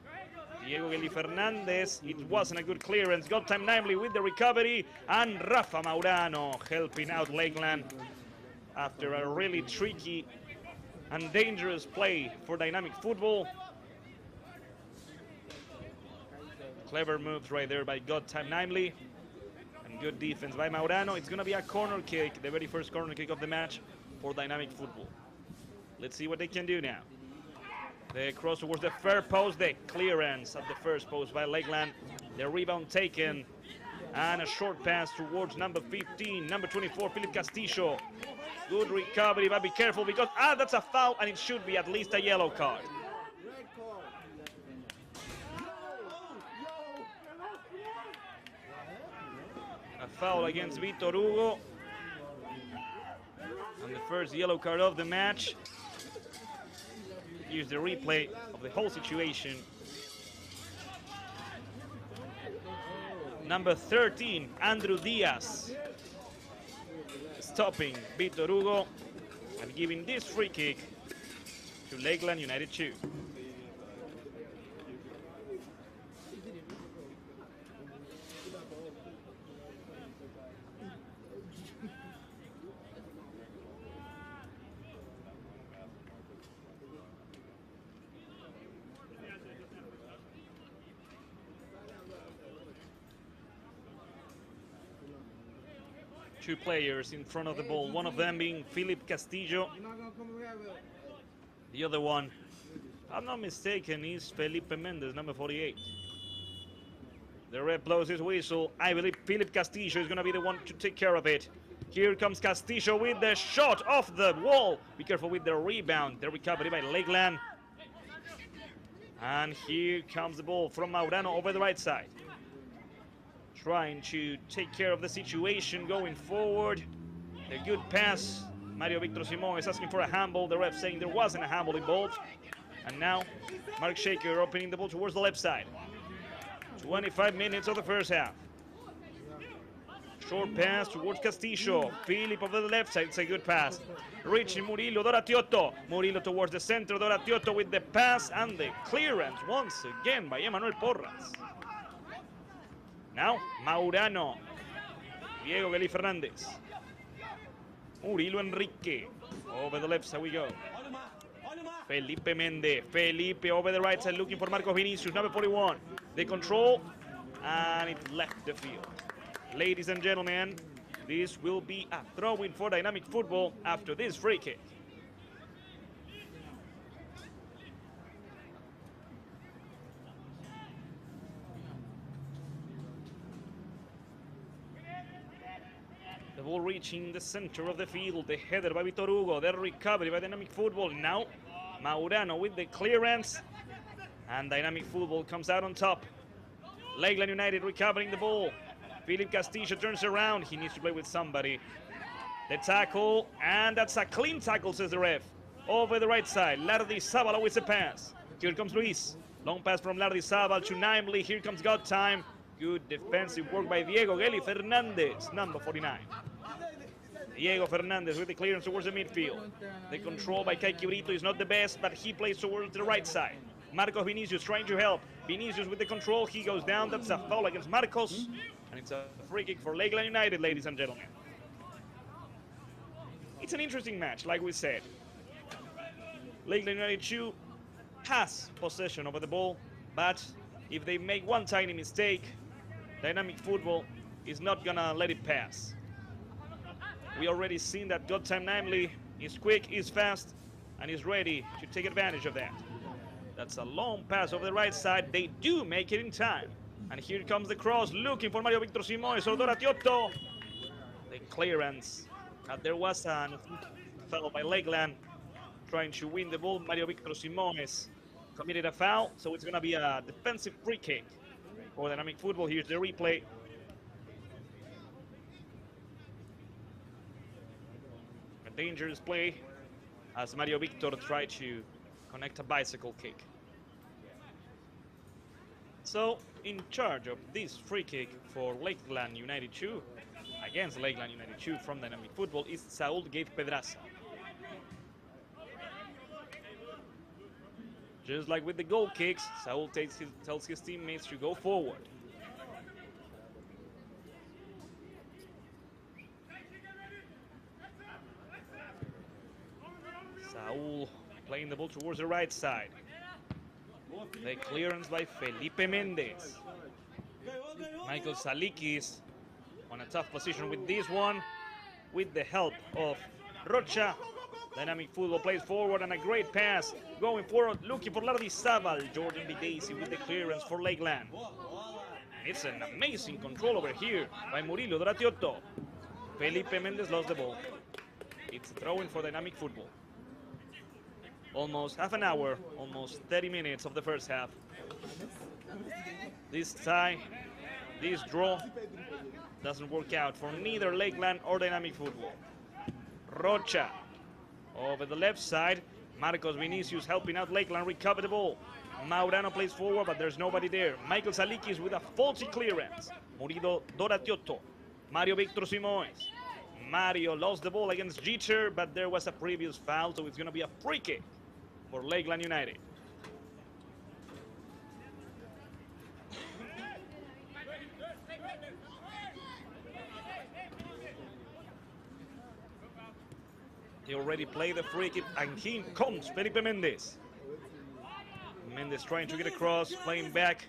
Diego Geli Fernandez, it wasn't a good clearance. Got time nicely with the recovery. And Rafa Maurano helping out Lakeland after a really tricky and dangerous play for Dynamic Futbol. Clever moves right there by got time nicely. And good defense by Maurano. It's going to be a corner kick, the very first corner kick of the match for Dynamic Futbol. Let's see what they can do now. The cross towards the far post, the clearance at the first post by Lakeland. The rebound taken, and a short pass towards number 15, number 24, Philip Castillo. Good recovery, but be careful because, that's a foul, and it should be at least a yellow card. A foul against Vitor Hugo. And the first yellow card of the match. Here's the replay of the whole situation. Number 13, Andrew Diaz, stopping Vitor Hugo and giving this free kick to Lakeland United 2. Two players in front of the ball, one of them being Philip Castillo. The other one, if I'm not mistaken, is Felipe Mendez, number 48. The ref blows his whistle. I believe Philip Castillo is going to be the one to take care of it. Here comes Castillo with the shot off the wall. Be careful with the rebound. The recovery by Lakeland. And here comes the ball from Maurano over the right side. Trying to take care of the situation going forward. A good pass. Mario Victor Simon is asking for a handball. The ref saying there wasn't a handball involved. And now Mark Shaker opening the ball towards the left side. 25 minutes of the first half. Short pass towards Castillo. Philip over the left side. It's a good pass. Reaching Murillo. Doratiotto. Murillo towards the center. Doratiotto with the pass and the clearance once again by Emmanuel Porras. Now, Maurano. Diego Geli Fernandez. Murillo Enrique. Over the left side we go. Felipe Mende. Felipe over the right side looking for Marcos Vinicius. Number 41. They control. And it left the field. Ladies and gentlemen, this will be a throw-in for Dynamic Futbol after this free kick. The ball reaching the center of the field. The header by Vitor Hugo. The recovery by Dynamic Futbol. Now, Maurano with the clearance. And Dynamic Futbol comes out on top. Lakeland United recovering the ball. Philip Castillo turns around. He needs to play with somebody. The tackle, and that's a clean tackle, says the ref. Over the right side, Lardizábal with a pass. Here comes Luis. Long pass from Lardizábal to Naimly. Here comes God Time. Good defensive work by Diego Geli Fernandez, number 49. Diego Fernandez with the clearance towards the midfield. The control by Kayky Brito is not the best, but he plays towards the right side. Marcos Vinicius trying to help. Vinicius with the control. He goes down. That's a foul against Marcos. And it's a free kick for Lakeland United, ladies and gentlemen. It's an interesting match, like we said. Lakeland United 2 has possession over the ball, but if they make one tiny mistake, Dynamic Futbol is not gonna let it pass. We already seen that God Time Naimly is quick, is fast, and is ready to take advantage of that. That's a long pass over the right side. They do make it in time. And here comes the cross, looking for Mario Victor Simoes or Doratiotto. The clearance. There was a foul by Lakeland trying to win the ball. Mario Victor Simoes committed a foul, so it's going to be a defensive free kick for Dynamic Futbol. Here's the replay. A dangerous play as Mario Victor tried to connect a bicycle kick. So, in charge of this free kick for Lakeland United 2, against Lakeland United 2 from Dynamic Futbol, is Saúl Gave Pedraza. Just like with the goal kicks, Saúl tells his teammates to go forward. Saúl playing the ball towards the right side. The clearance by Felipe Mendez. Michael Salikis on a tough position with this one. With the help of Rocha, Dynamic Futbol plays forward and a great pass. Going forward, looking for Lardizábal. Jordan Bidesi with the clearance for Lakeland. And it's an amazing control over here by Murillo Doratiotto. Felipe Mendez lost the ball. It's a throw-in for Dynamic Futbol. Almost half an hour, almost 30 minutes of the first half. This tie, this draw doesn't work out for neither Lakeland or Dynamic Futbol. Rocha over the left side. Marcos Vinicius helping out Lakeland recover the ball. Maurano plays forward, but there's nobody there. Michael Salikis with a faulty clearance. Murillo Doratiotto. Mario Victor Simoes. Mario lost the ball against Jeter, but there was a previous foul, so it's going to be a free kick for Lakeland United. They already played the free kick, and here comes Felipe Mendez. Mendez trying to get across, playing back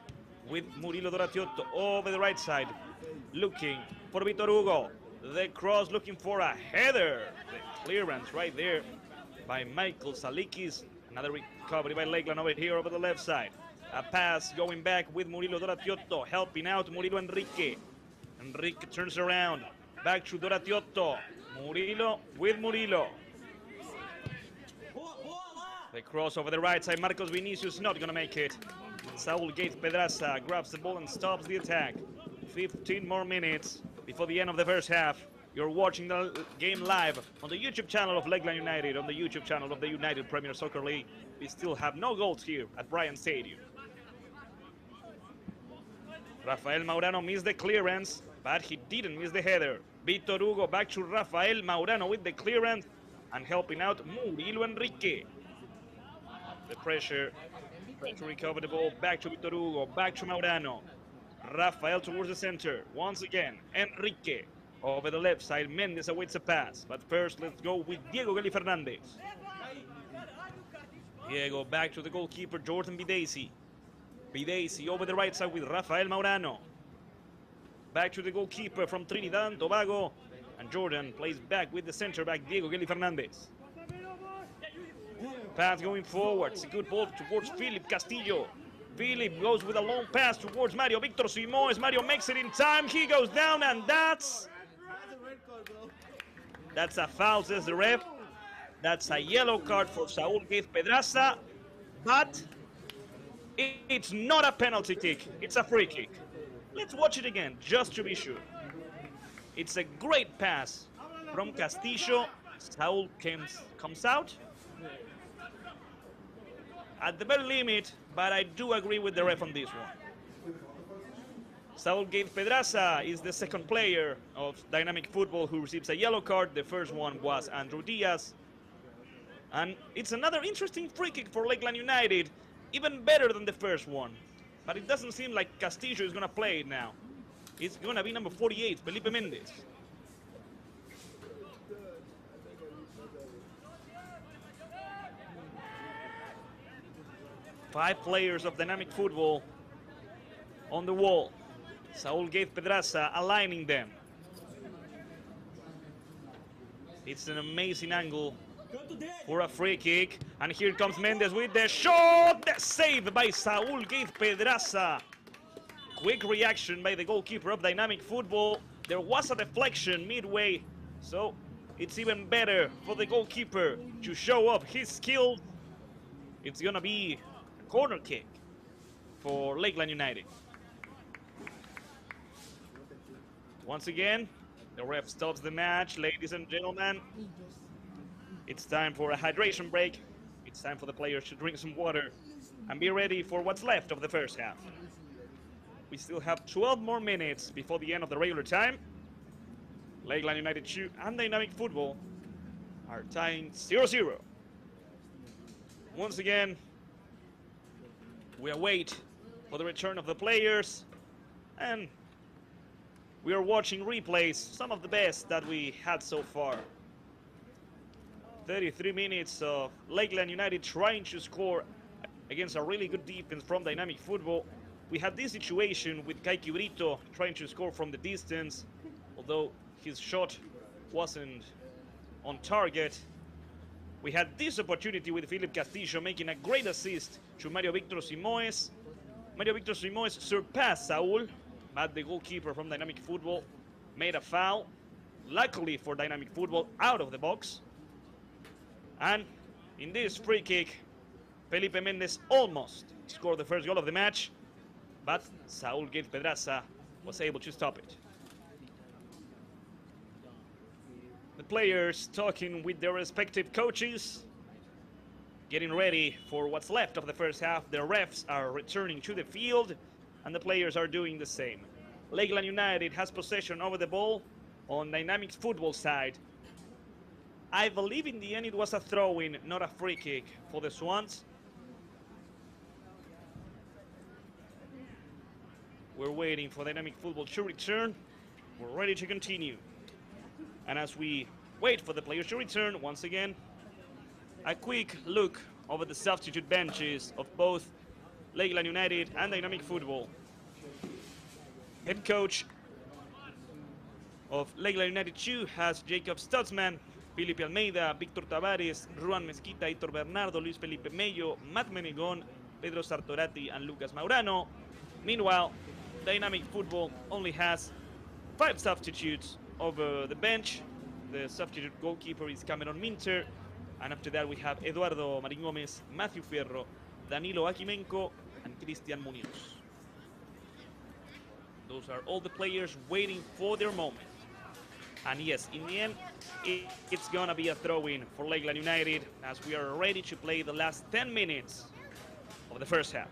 with Murillo Doratiotto over the right side, looking for Vitor Hugo. The cross, looking for a header. The clearance right there by Michael Salikis. Another recovery by Lakeland over here over the left side. A pass going back with Murillo Doratiotto, helping out Murillo Enrique. Enrique turns around, back to Doratiotto. Murillo with Murillo. The cross over the right side. Marcos Vinicius not going to make it. Saúl Gave Pedraza grabs the ball and stops the attack. 15 more minutes before the end of the first half. You're watching the game live on the YouTube channel of Lakeland United, on the YouTube channel of the United Premier Soccer League. We still have no goals here at Bryant Stadium. Rafael Maurano missed the clearance, but he didn't miss the header. Víctor Hugo back to Rafael Maurano with the clearance and helping out Murilo Enrique. The pressure, trying to recover the ball, back to Víctor Hugo, back to Maurano. Rafael towards the center, once again, Enrique. Over the left side, Mendes awaits a pass. But first, let's go with Diego Geli Fernandez. Diego back to the goalkeeper, Jordan Videsi. Videsi over the right side with Rafael Maurano. Back to the goalkeeper from Trinidad and Tobago. And Jordan plays back with the center back, Diego Geli Fernandez. Pass going forward. It's a good ball towards Philip Castillo. Philip goes with a long pass towards Mario Victor Simoes. Mario makes it in time. He goes down, and that's a foul, says the ref. That's a yellow card for Saúl Gaiz Pedraza, but it's not a penalty kick. It's a free kick. Let's watch it again, just to be sure. It's a great pass from Castillo. Saúl comes out at the very limit, but I do agree with the ref on this one. Saúl Gaiz Pedraza is the second player of Dynamic Futbol who receives a yellow card. The first one was Andrew Diaz. And it's another interesting free kick for Lakeland United, even better than the first one. But it doesn't seem like Castillo is going to play it now. It's going to be number 48, Felipe Mendes. Five players of Dynamic Futbol on the wall. Saúl Gaiz Pedraza aligning them. It's an amazing angle for a free kick. And here comes Mendes with the shot. Saved by Saúl Gaiz Pedraza. Quick reaction by the goalkeeper of Dynamic Futbol. There was a deflection midway, so it's even better for the goalkeeper to show up his skill. It's gonna be a corner kick for Lakeland United. Once again, the ref stops the match. Ladies and gentlemen, it's time for a hydration break. It's time for the players to drink some water and be ready for what's left of the first half. We still have 12 more minutes before the end of the regular time. Lakeland United 2 and Dynamic Futbol are tying 0-0. Once again, we await for the return of the players, and we are watching replays, some of the best that we had so far. 33 minutes of Lakeland United trying to score against a really good defense from Dynamic Futbol. We had this situation with Kaiki Brito trying to score from the distance, although his shot wasn't on target. We had this opportunity with Philip Castillo making a great assist to Mario Victor Simoes. Mario Victor Simoes surpassed Saúl, but the goalkeeper from Dynamic Futbol made a foul. Luckily for Dynamic Futbol, out of the box. And in this free kick, Felipe Mendes almost scored the first goal of the match, but Saúl Gaiz Pedraza was able to stop it. The players talking with their respective coaches, getting ready for what's left of the first half. The refs are returning to the field, and the players are doing the same. Lakeland United has possession over the ball on Dynamic's Futbol side. I believe in the end it was a throw-in, not a free kick for the Swans. We're waiting for Dynamic Futbol to return. We're ready to continue. And as we wait for the players to return, once again, a quick look over the substitute benches of both Lakeland United and Dynamic Futbol. Head coach of Lakeland United 2 has Jacob Stutzman, Felipe Almeida, Victor Tavares, Ruan Mezquita, Hitor Bernardo, Luis Felipe Mello, Matt Menegon, Pedro Sartorati, and Lucas Maurano. Meanwhile, Dynamic Futbol only has 5 substitutes over the bench. The substitute goalkeeper is Cameron Minter, and after that we have Eduardo Marin Gomez, Matthew Fierro, Danilo Akimenko, and Cristian Munoz. Those are all the players waiting for their moment. And yes, in the end, it's gonna be a throw-in for Lakeland United as we are ready to play the last 10 minutes of the first half.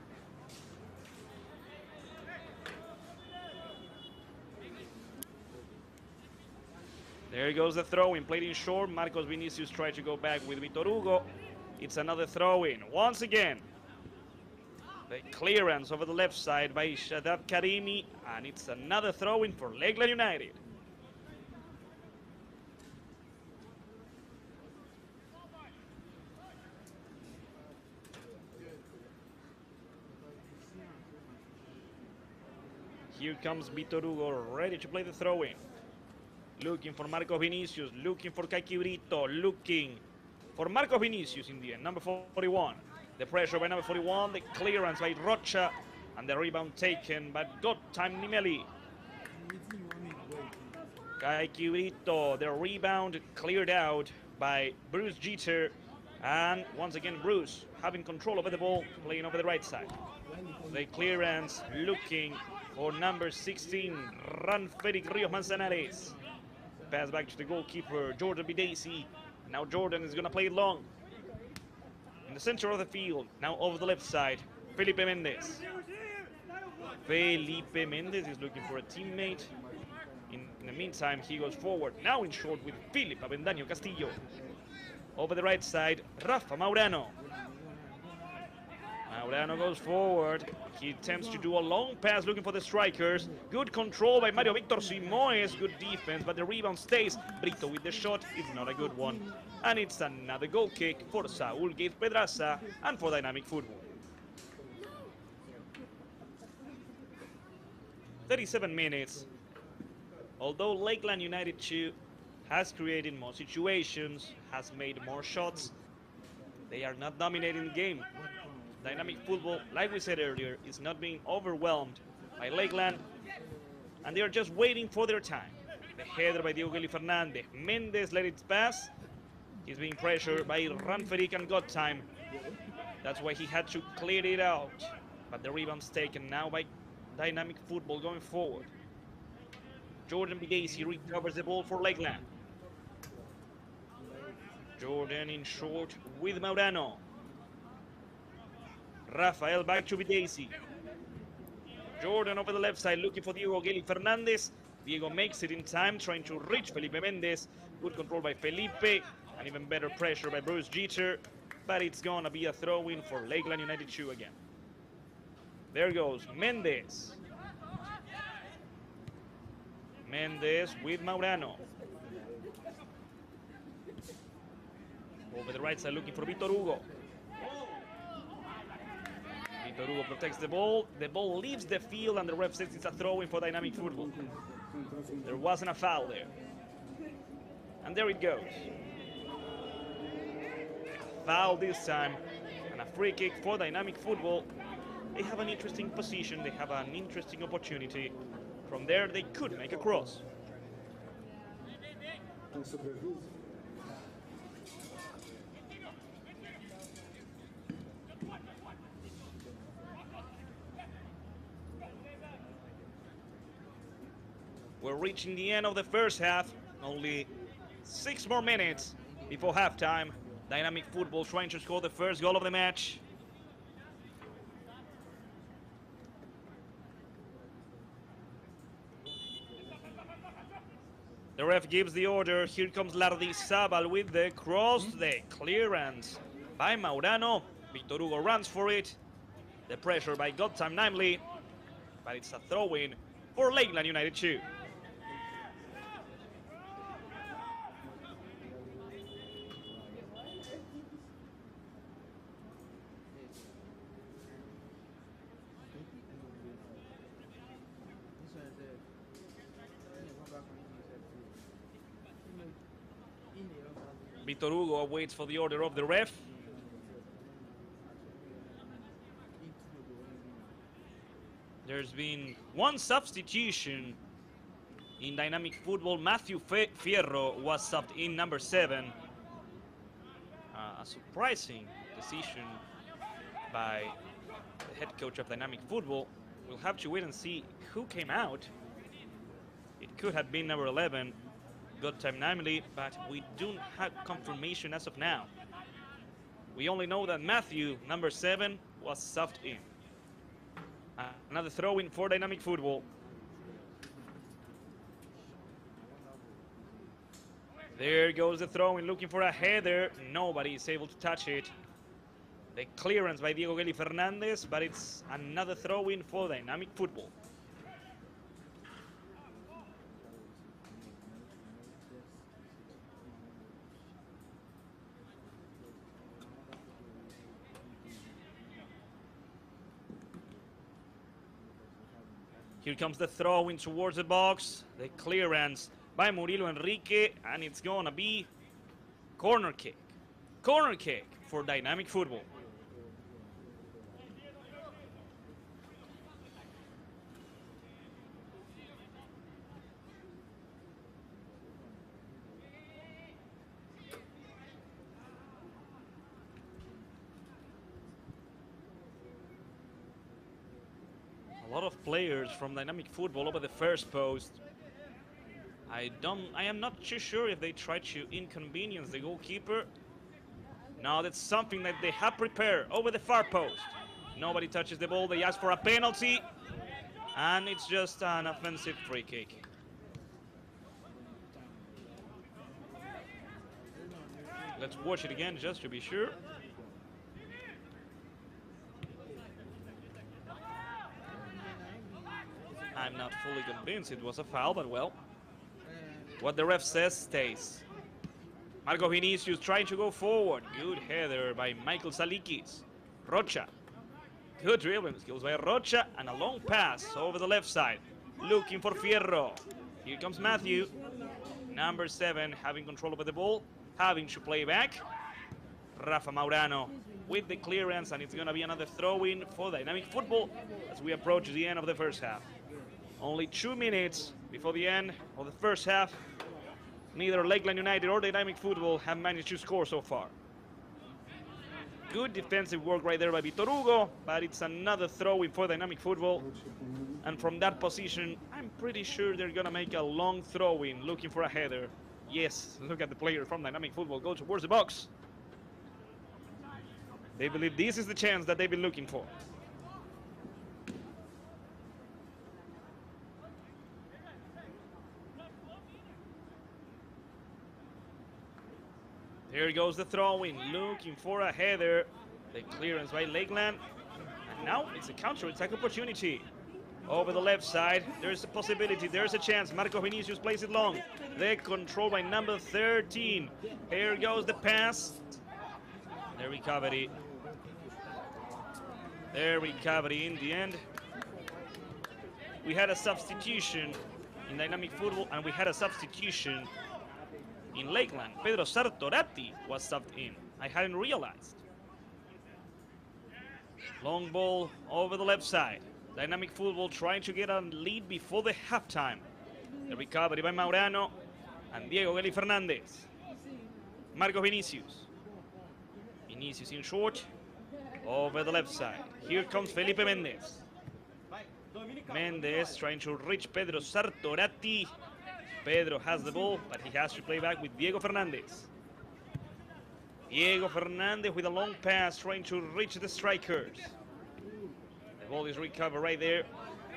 There goes the throw-in, played in short. Marcos Vinicius tried to go back with Vitor Hugo. It's another throw-in. Once again, the clearance over the left side by Shadab Karimi, and it's another throw-in for Lakeland United. Here comes Vitor Hugo, ready to play the throw-in. Looking for Marcos Vinicius, looking for Kaki Brito, looking for Marcos Vinicius in the end, number 41. The pressure by number 41, the clearance by Rocha, and the rebound taken by Gottheim Nimeli. Kaki Brito, the rebound cleared out by Bruce Jeter, and once again Bruce having control over the ball, playing over the right side. The clearance looking for number 16, Ranferic Rios Manzanares. Pass back to the goalkeeper, Jordan Bidesi. Now Jordan is going to play it long. In the center of the field, now over the left side, Felipe Mendez. Felipe Mendez is looking for a teammate. In the meantime, he goes forward, now in short with Philip Avendaño Castillo. Over the right side, Rafa Maurano. Maurano goes forward. He attempts to do a long pass looking for the strikers. Good control by Mario Victor Simoes. Good defense, but the rebound stays. Brito with the shot. It's not a good one. And it's another goal kick for Saul Gates Pedraza and for Dynamic Futbol. 37 minutes. Although Lakeland United 2 has created more situations, has made more shots, they are not dominating the game. Dynamic Futbol, like we said earlier, is not being overwhelmed by Lakeland, and they are just waiting for their time. The header by Diego Geli Fernandez. Mendez let it pass. He's being pressured by Ranferic and Gottheim. That's why he had to clear it out. But the rebound's taken now by Dynamic Futbol going forward. Jordan Bidesi recovers the ball for Lakeland. Jordan in short with Maurano. Rafael back to Bidesi. Jordan over the left side looking for Diego Geli Fernandez. Diego makes it in time, trying to reach Felipe Mendez. Good control by Felipe, and even better pressure by Bruce Jeter. But it's gonna be a throw-in for Lakeland United 2 again. There goes Mendez. Mendez with Maurano. Over the right side looking for Vitor Hugo. Vitor Hugo protects the ball. The ball leaves the field and the ref says it's a throw-in for Dynamic Futbol. There wasn't a foul there. And there it goes. A foul this time and a free kick for Dynamic Futbol. They have an interesting position. They have an interesting opportunity. From there they could make a cross. We're reaching the end of the first half. Only 6 more minutes before halftime. Dynamic Futbol trying to score the first goal of the match. The ref gives the order. Here comes Lardizabal with the cross. The clearance by Maurano. Vitor Hugo runs for it. The pressure by Gottheim Nimeli. But it's a throw-in for Lakeland United 2. Vitor Hugo waits for the order of the ref. There's been one substitution in Dynamic Futbol. Matthew Fierro was subbed in number 7. A surprising decision by the head coach of Dynamic Futbol. We'll have to wait and see who came out. It could have been number 11. Gottheim Nimeli, but we don't have confirmation as of now. We only know that Matthew, number 7, was subbed in. Another throw-in for Dynamic Futbol. There goes the throw in, looking for a header. Nobody is able to touch it. The clearance by Diego Geli Fernandez, but it's another throw in for Dynamic Football. Here comes the throw in towards the box. The clearance by Murilo Enrique, and it's gonna be corner kick. Corner kick for Dynamic Football. A lot of players from Dynamic Football over the first post. I am not too sure if they try to inconvenience the goalkeeper. No, that's something that they have prepared over the far post. Nobody touches the ball. They ask for a penalty, and it's just an offensive free kick. Let's watch it again just to be sure. I'm not fully convinced it was a foul, but well, what the ref says stays. Marco Vinicius trying to go forward. Good header by Michael Salikis. Rocha. Good dribbling skills by Rocha, and a long pass over the left side. Looking for Fierro. Here comes Matthew. Number 7 having control over the ball. Having to play back. Rafa Maurano with the clearance, and it's going to be another throw-in for Dynamic Football as we approach the end of the first half. Only 2 minutes before the end of the first half. Neither Lakeland United or Dynamic Football have managed to score so far. Good defensive work right there by Vitor Hugo, but it's another throw-in for Dynamic Football. And from that position, I'm pretty sure they're going to make a long throw-in, looking for a header. Yes, look at the player from Dynamic Football go towards the box. They believe this is the chance that they've been looking for. Here goes the throw-in, looking for a header. The clearance by Lakeland. And now it's a counter-attack opportunity. Over the left side, there's a possibility, there's a chance. Marco Vinicius plays it long. The control by number 13. Here goes the pass. The recovery. The recovery in the end. We had a substitution in Dynamic Football, and we had a substitution in Lakeland. Pedro Sartorati was subbed in. I hadn't realized. Long ball over the left side. Dynamic Football trying to get a lead before the halftime. The recovery by Maurano and Diego Geli Fernandez. Marco Vinicius. Vinicius in short. Over the left side. Here comes Felipe Mendez. Mendez trying to reach Pedro Sartorati. Pedro has the ball, but he has to play back with Diego Fernandez. Diego Fernandez with a long pass trying to reach the strikers. The ball is recovered right there.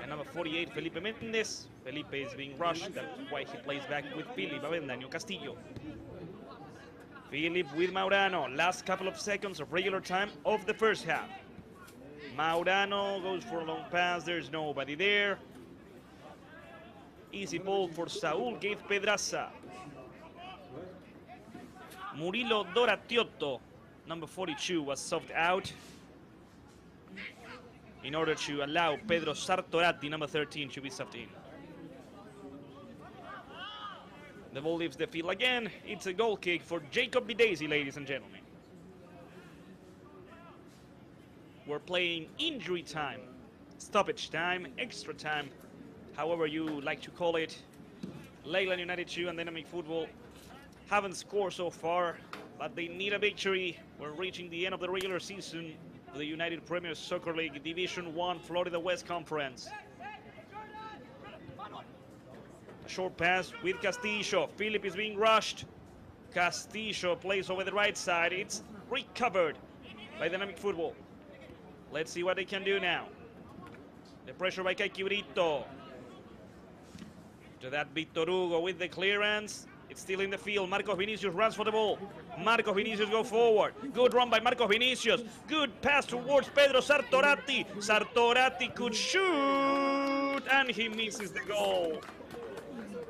And number 48, Felipe Mendez. Felipe is being rushed. That's why he plays back with Philip Avendaño Castillo. Philip with Maurano. Last couple of seconds of regular time of the first half. Maurano goes for a long pass. There's nobody there. Easy ball for Saúl Gaith Pedraza. Murilo Doratiotto, number 42, was subbed out in order to allow Pedro Sartorati, number 13, to be subbed in. The ball leaves the field again. It's a goal kick for Jacob Bidesi, ladies and gentlemen. We're playing injury time, stoppage time, extra time, however you like to call it. Lakeland United 2 and Dynamic Football haven't scored so far, but they need a victory. We're reaching the end of the regular season of the United Premier Soccer League Division 1 Florida West Conference. A short pass with Castillo. Philip is being rushed. Castillo plays over the right side. It's recovered by Dynamic Football. Let's see what they can do now. The pressure by Kaiki Brito. To that, Vitor Hugo with the clearance. It's still in the field. Marcos Vinicius runs for the ball. Marcos Vinicius go forward. Good run by Marcos Vinicius. Good pass towards Pedro Sartorati. Sartorati could shoot, and he misses the goal.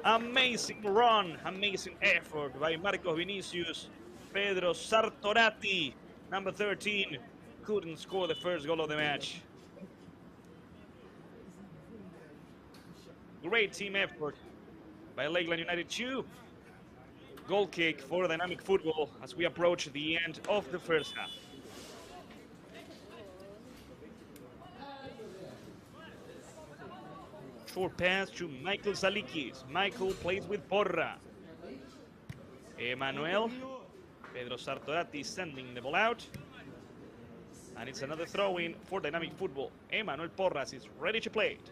Amazing run, amazing effort by Marcos Vinicius. Pedro Sartorati, number 13, couldn't score the first goal of the match. Great team effort by Lakeland United 2. Goal kick for Dynamic Futbol as we approach the end of the first half. Short pass to Michael Zalikis. Michael plays with Porra. Emmanuel. Pedro Sartorati sending the ball out. And it's another throw-in for Dynamic Futbol. Emmanuel Porras is ready to play it.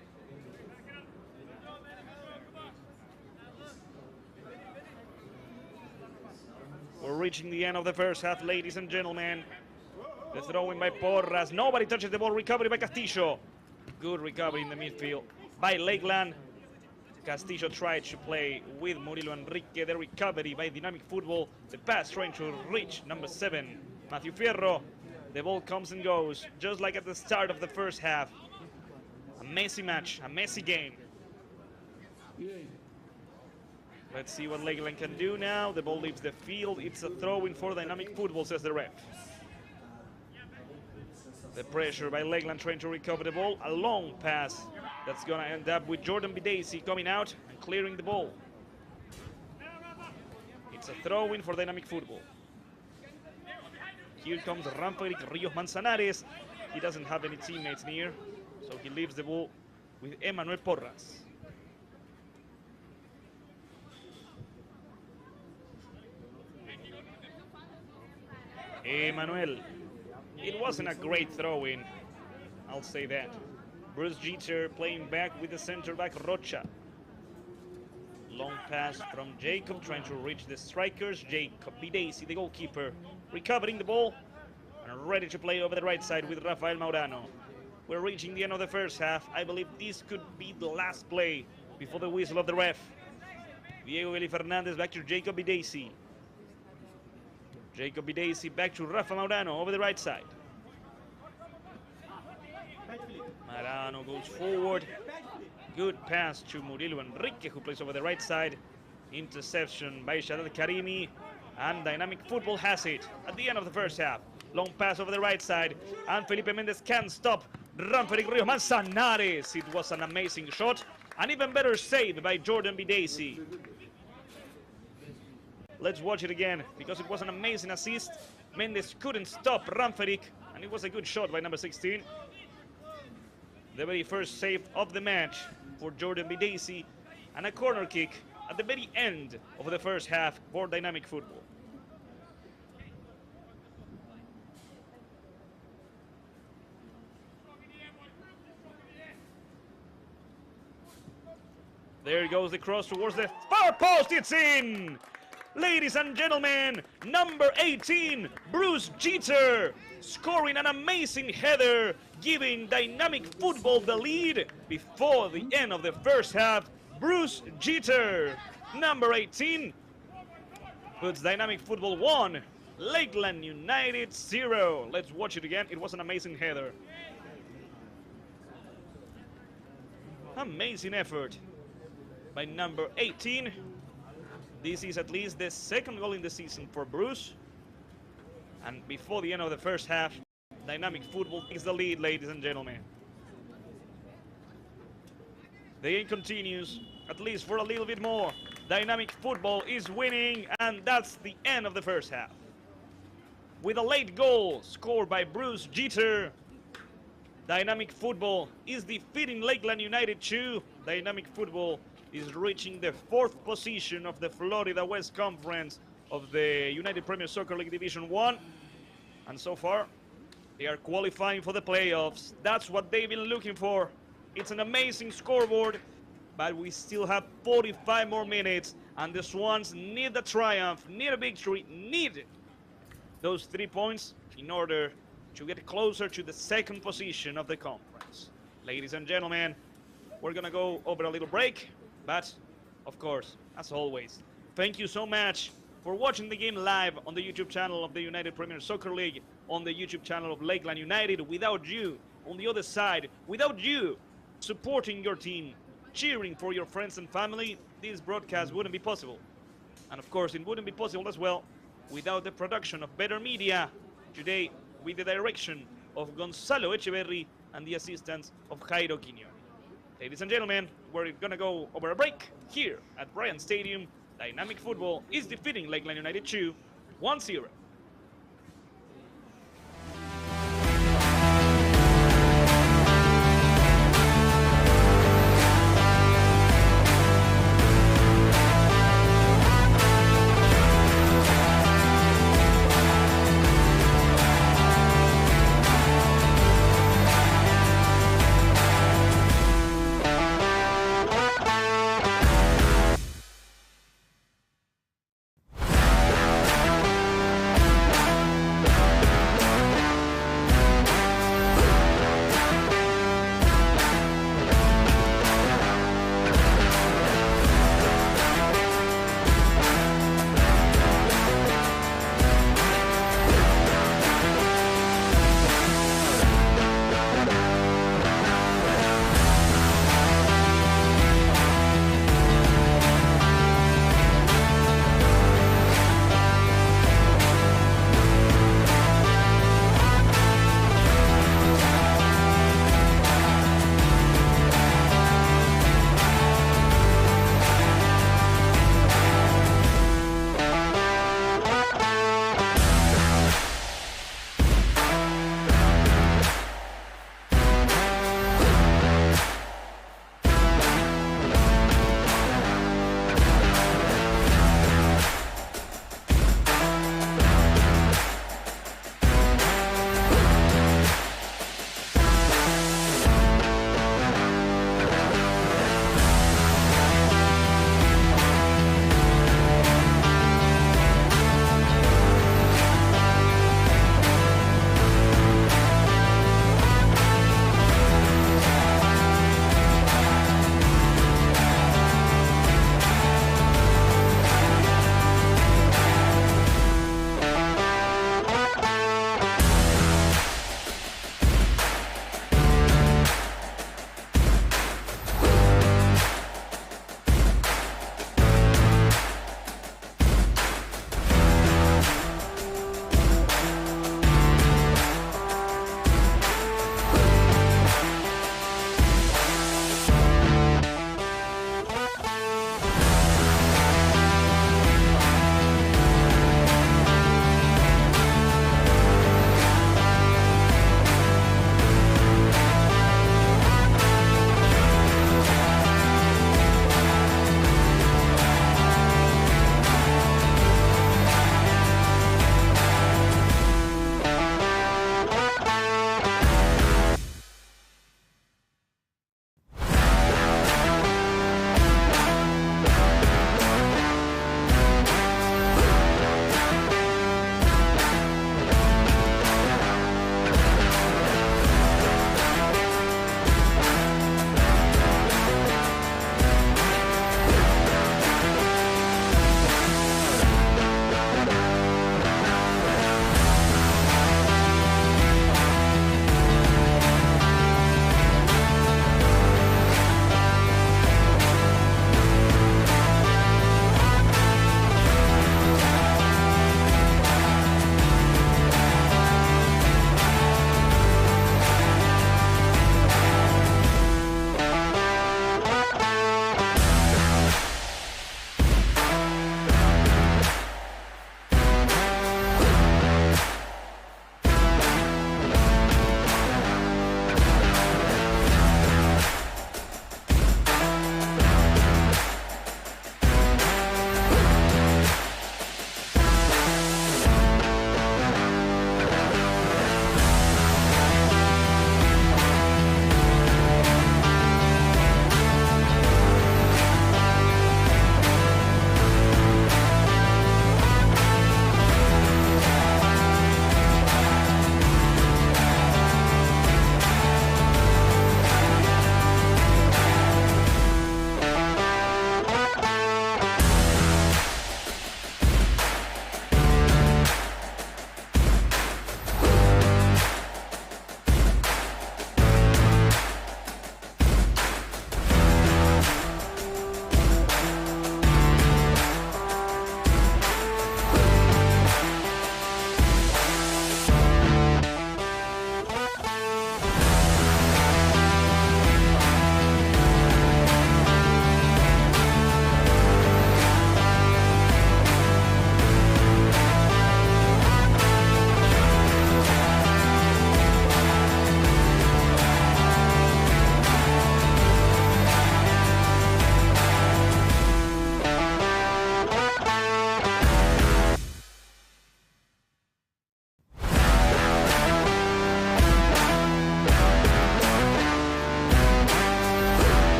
We're reaching the end of the first half, ladies and gentlemen. The throw-in by Porras. Nobody touches the ball. Recovery by Castillo. Good recovery in the midfield by Lakeland. Castillo tried to play with Murilo Enrique. The recovery by Dynamic Futbol. The pass trying to reach number 7, Matthew Fierro. The ball comes and goes, just like at the start of the first half. A messy match, a messy game. Let's see what Lakeland can do now. The ball leaves the field. It's a throw-in for Dynamic Futbol, says the ref. The pressure by Lakeland trying to recover the ball. A long pass that's going to end up with Jordan Bidesi coming out and clearing the ball. It's a throw-in for Dynamic Futbol. Here comes Ramparic Rios Manzanares. He doesn't have any teammates near, so he leaves the ball with Emmanuel Porras. Emmanuel. It wasn't a great throw-in, I'll say that. Bruce Jeter playing back with the center back Rocha. Long pass from Jacob, trying to reach the strikers. Jacob Bidesi, the goalkeeper, recovering the ball and ready to play over the right side with Rafael Maurano. We're reaching the end of the first half. I believe this could be the last play before the whistle of the ref. Diego Eli Fernandez back to Jacob Bidesi. Jacob Bidesi back to Rafa Maurano over the right side. Maurano goes forward. Good pass to Murilo Enrique, who plays over the right side. Interception by Shadad Karimi. And Dynamic Futbol has it at the end of the first half. Long pass over the right side. And Felipe Mendez can't stop Ramparic Rios Manzanares. It was an amazing shot. An even better save by Jordan Bidesi. Let's watch it again, because it was an amazing assist. Mendez couldn't stop Ramparic, and it was a good shot by number 16. The very first save of the match for Jordan Bidesi, and a corner kick at the very end of the first half for Dynamic Futbol. There goes the cross towards the far post. It's in! Ladies and gentlemen, number 18, Bruce Jeter, scoring an amazing header, giving Dynamic Futbol the lead before the end of the first half. Bruce Jeter, number 18, puts Dynamic Futbol 1, Lakeland United 0. Let's watch it again. It was an amazing header. Amazing effort by number 18. This is at least the second goal in the season for Bruce. And before the end of the first half, Dynamic Futbol takes the lead, ladies and gentlemen. The game continues, at least for a little bit more. Dynamic Futbol is winning, and that's the end of the first half. With a late goal scored by Bruce Jeter, Dynamic Futbol is defeating Lakeland United 2. Dynamic Futbol is reaching the 4th position of the Florida West Conference of the United Premier Soccer League Division 1. And so far, they are qualifying for the playoffs. That's what they've been looking for. It's an amazing scoreboard, but we still have 45 more minutes, and the Swans need a triumph, need a victory, need those 3 points in order to get closer to the 2nd position of the conference. Ladies and gentlemen, we're gonna go over a little break. But, of course, as always, Thank you so much for watching the game live on the YouTube channel of the United Premier Soccer League, on the YouTube channel of Lakeland United. Without you, on the other side, without you supporting your team, cheering for your friends and family, this broadcast wouldn't be possible. And of course, it wouldn't be possible as well without the production of Better Media, today with the direction of Gonzalo Echeverri and the assistance of Jairo Quino. Ladies and gentlemen, we're gonna go over a break here at Bryant Stadium. Dynamic Futbol is defeating Lakeland United 2-1-0.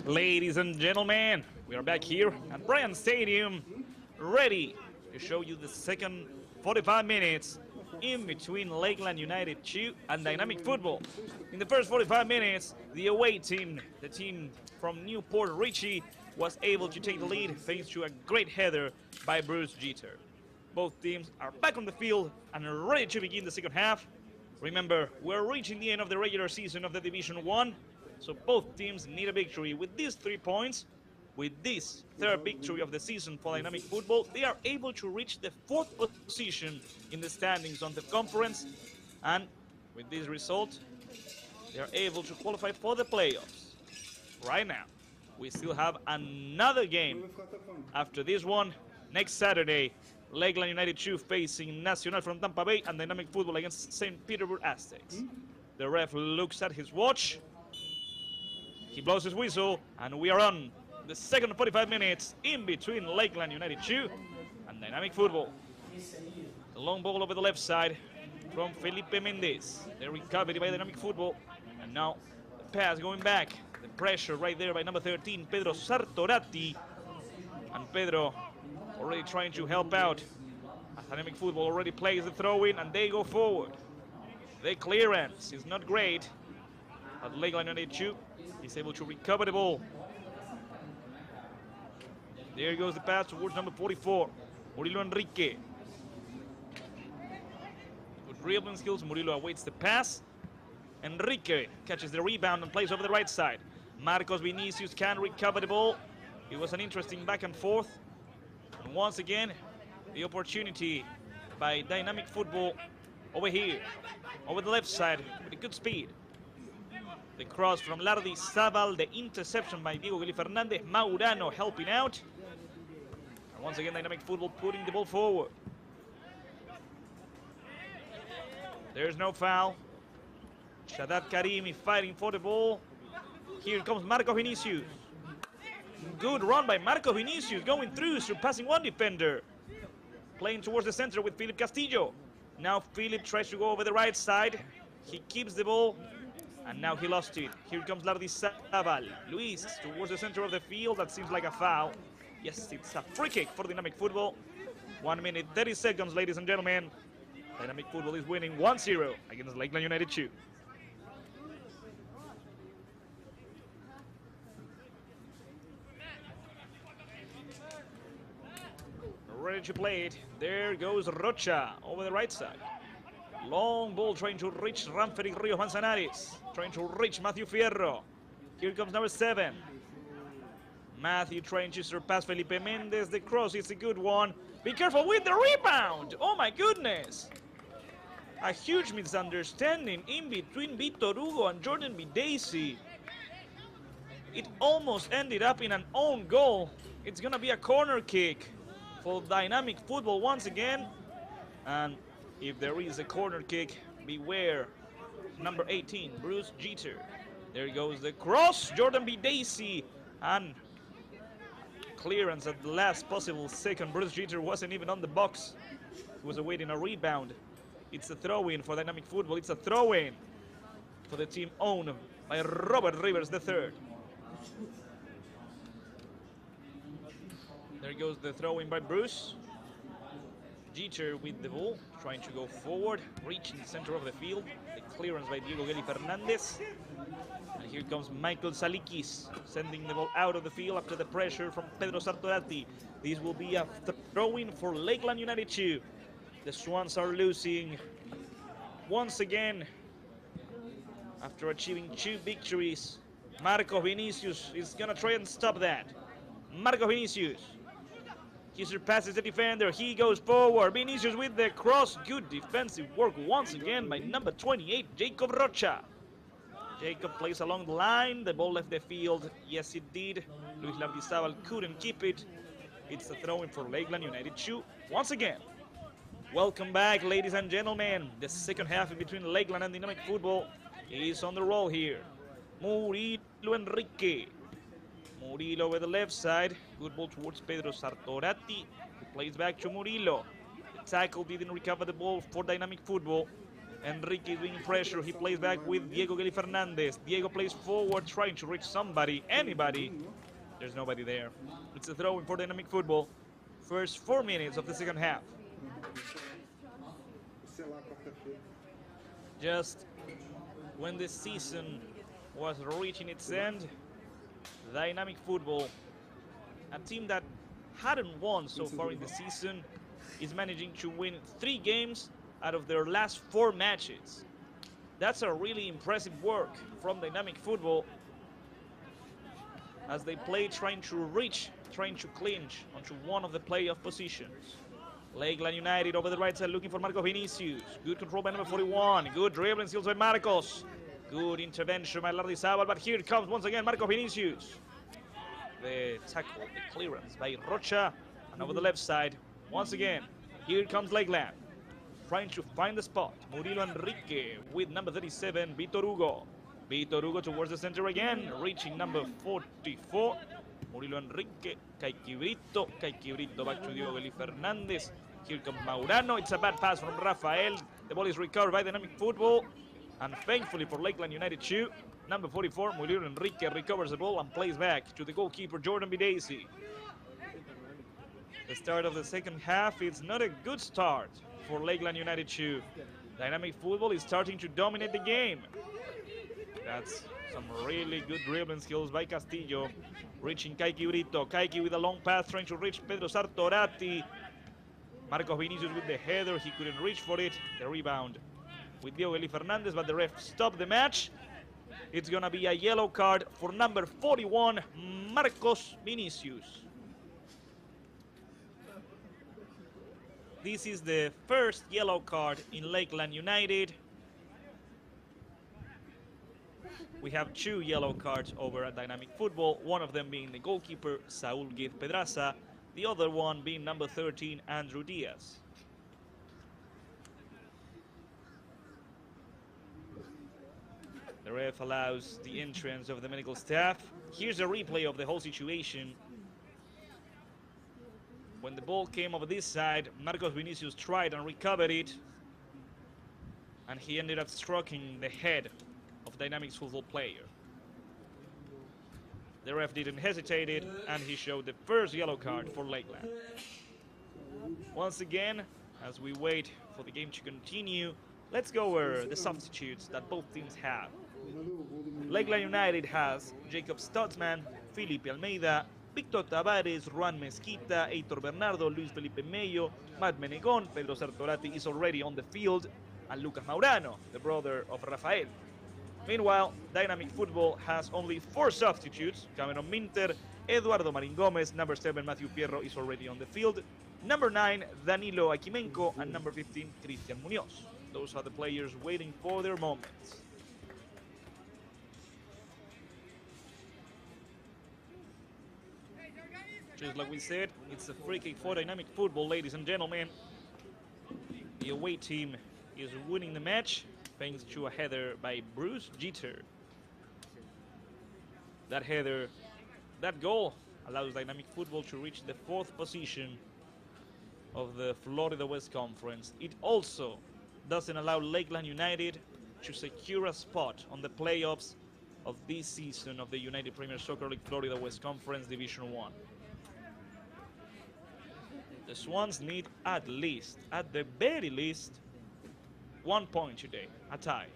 Ladies and gentlemen, we are back here at Bryant Stadium, ready to show you the second 45 minutes in between Lakeland United 2 and Dynamic Futbol. In the first 45 minutes, the away team, the team from Newport Richie, was able to take the lead thanks to a great header by Bruce Jeter. Both teams are back on the field and are ready to begin the second half. Remember, we're reaching the end of the regular season of the Division 1, so both teams need a victory. With these 3 points, with this third victory of the season for Dynamic Futbol, they are able to reach the 4th position in the standings on the conference, and with this result, they are able to qualify for the playoffs. Right now, we still have another game after this one. Next Saturday, Lakeland United 2 facing Nacional from Tampa Bay and Dynamic Futbol against St. Petersburg Aztecs. The ref looks at his watch, he blows his whistle, and we are on the second 45 minutes in between Lakeland United 2 and Dynamic Futbol. The long ball over the left side from Felipe Mendez. The recovery by Dynamic Futbol, and now the pass going back. The pressure right there by number 13, Pedro Sartorati, and Pedro already trying to help out. Dynamic Futbol already plays the throw-in, and they go forward. The clearance is not great, but Lakeland United 2 is able to recover the ball. There goes the pass towards number 44, Murilo Enrique. With dribbling skills, Murilo awaits the pass. Enrique catches the rebound and plays over the right side. Marcos Vinicius can recover the ball. It was an interesting back and forth. And once again, the opportunity by Dynamic Futbol over here, over the left side with a good speed. The cross from Lardi Zabal, the interception by Diego Gili Fernandez, Maurano helping out. And once again, Dynamic Futbol putting the ball forward. There's no foul. Shaddad Karimi fighting for the ball. Here comes Marco Vinicius. Good run by Marco Vinicius, going through, surpassing one defender. Playing towards the center with Philip Castillo. Now Philip tries to go over the right side. He keeps the ball, and now he lost it. Here comes Lardi Zabal. Luis towards the center of the field. That seems like a foul. Yes, it's a free kick for Dynamic Futbol. 1 minute, 30 seconds, ladies and gentlemen. Dynamic Futbol is winning 1-0 against Lakeland United 2. Ready to play it. There goes Rocha over the right side. Long ball trying to reach Ramferic Rio Manzanares. Trying to reach Matthew Fierro. Here comes number 7. Matthew trying to surpass Felipe Mendez. The cross is a good one. Be careful with the rebound. Oh my goodness. A huge misunderstanding in between Vitor Hugo and Jordan Bidesi. It almost ended up in an own goal. It's gonna be a corner kick for Dynamic Futbol once again. And if there is a corner kick, beware. Number 18, Bruce Jeter. There goes the cross, Jordan Bidesi, and clearance at the last possible second. Bruce Jeter wasn't even on the box. He was awaiting a rebound. It's a throw-in for Dynamic Futbol. It's a throw-in for the team owned by Robert Rivers III. There goes the throw-in by Bruce. Jeter with the ball, trying to go forward, reaching the center of the field. The clearance by Diego Gili Fernandez. And here comes Michael Salikis, sending the ball out of the field after the pressure from Pedro Sartorati. This will be a throw-in for Lakeland United 2. The Swans are losing once again after achieving 2 victories. Marco Vinicius is gonna try and stop that. Marco Vinicius. He surpasses the defender. He goes forward. Vinicius with the cross. Good defensive work once again by number 28, Jacob Rocha. Jacob plays along the line. The ball left the field. Yes, it did. Luis Labdizabal couldn't keep it. It's a throw-in for Lakeland United 2 once again. Welcome back, ladies and gentlemen. The second half in between Lakeland and Dynamic Futbol is on the roll here. Murilo Enrique. Murilo over the left side. Good ball towards Pedro Sartorati, who plays back to Murilo. The tackle didn't recover the ball for Dynamic Futbol. Enrique is being pressured. He plays back with Diego Geli Fernandez. Diego plays forward, trying to reach somebody, anybody. There's nobody there. It's a throw in for Dynamic Futbol. First 4 minutes of the second half. Just when the season was reaching its end, Dynamic Futbol, a team that hadn't won so far in the season, is managing to win 3 games out of their last 4 matches. That's a really impressive work from Dynamic Futbol as they play trying to clinch onto one of the playoff positions. Lakeland United over the right side looking for Marcos Vinicius. Good control by number 41. Good dribbling skills by Marcos. Good intervention by Lardizabal, but here comes once again Marcos Vinicius. The tackle, the clearance by Rocha, and over the left side, once again, here comes Lakeland. Trying to find the spot. Murilo Enrique with number 37, Vitor Hugo. Vitor Hugo towards the center again, reaching number 44. Murilo Enrique, Kayki Brito back to Diego Geli Fernandez. Here comes Maurano. It's a bad pass from Rafael. The ball is recovered by Dynamic Futbol. And thankfully for Lakeland United 2, number 44, Murilo Enrique recovers the ball and plays back to the goalkeeper, Jordan Bidesi. The start of the second half is not a good start for Lakeland United 2. Dynamic Futbol is starting to dominate the game. That's some really good dribbling skills by Castillo. Reaching Kayki Brito. Kayki with a long pass trying to reach Pedro Sartorati. Marcos Vinicius with the header. He couldn't reach for it. The rebound with Diego Geli Fernandez, but the ref stopped the match. It's gonna be a yellow card for number 41, Marcos Vinicius. This is the first yellow card in Lakeland United. We have 2 yellow cards over at Dynamic Futbol, one of them being the goalkeeper, Saul Guiz Pedraza, the other one being number 13, Andrew Diaz. The ref allows the entrance of the medical staff. Here's a replay of the whole situation. When the ball came over this side, Marcos Vinicius tried and recovered it, and he ended up striking the head of Dynamic's football player. The ref didn't hesitate it, and he showed the first yellow card for Lakeland. Once again, as we wait for the game to continue, let's go over the substitutes that both teams have. Lakeland United has Jacob Stutzman, Felipe Almeida, Victor Tavares, Juan Mezquita, Heitor Bernardo, Luis Felipe Mello, Matt Menegon, Pedro Sartorati is already on the field, and Lucas Maurano, the brother of Rafael. Meanwhile, Dynamic Futbol has only 4 substitutes. Cameron Minter, Eduardo Marin Gomez, number 7 Matthew Pierro is already on the field, number 9 Danilo Akimenko, and number 15 Cristian Munoz. Those are the players waiting for their moments. Just like we said, it's a free kick for Dynamic Futbol, ladies and gentlemen. The away team is winning the match thanks to a header by Bruce Jeter. That header, that goal allows Dynamic Futbol to reach the 4th position of the Florida West Conference. It also doesn't allow Lakeland United to secure a spot on the playoffs of this season of the United Premier Soccer League Florida West Conference Division 1. The Swans need at the very least, 1 point today, a tie.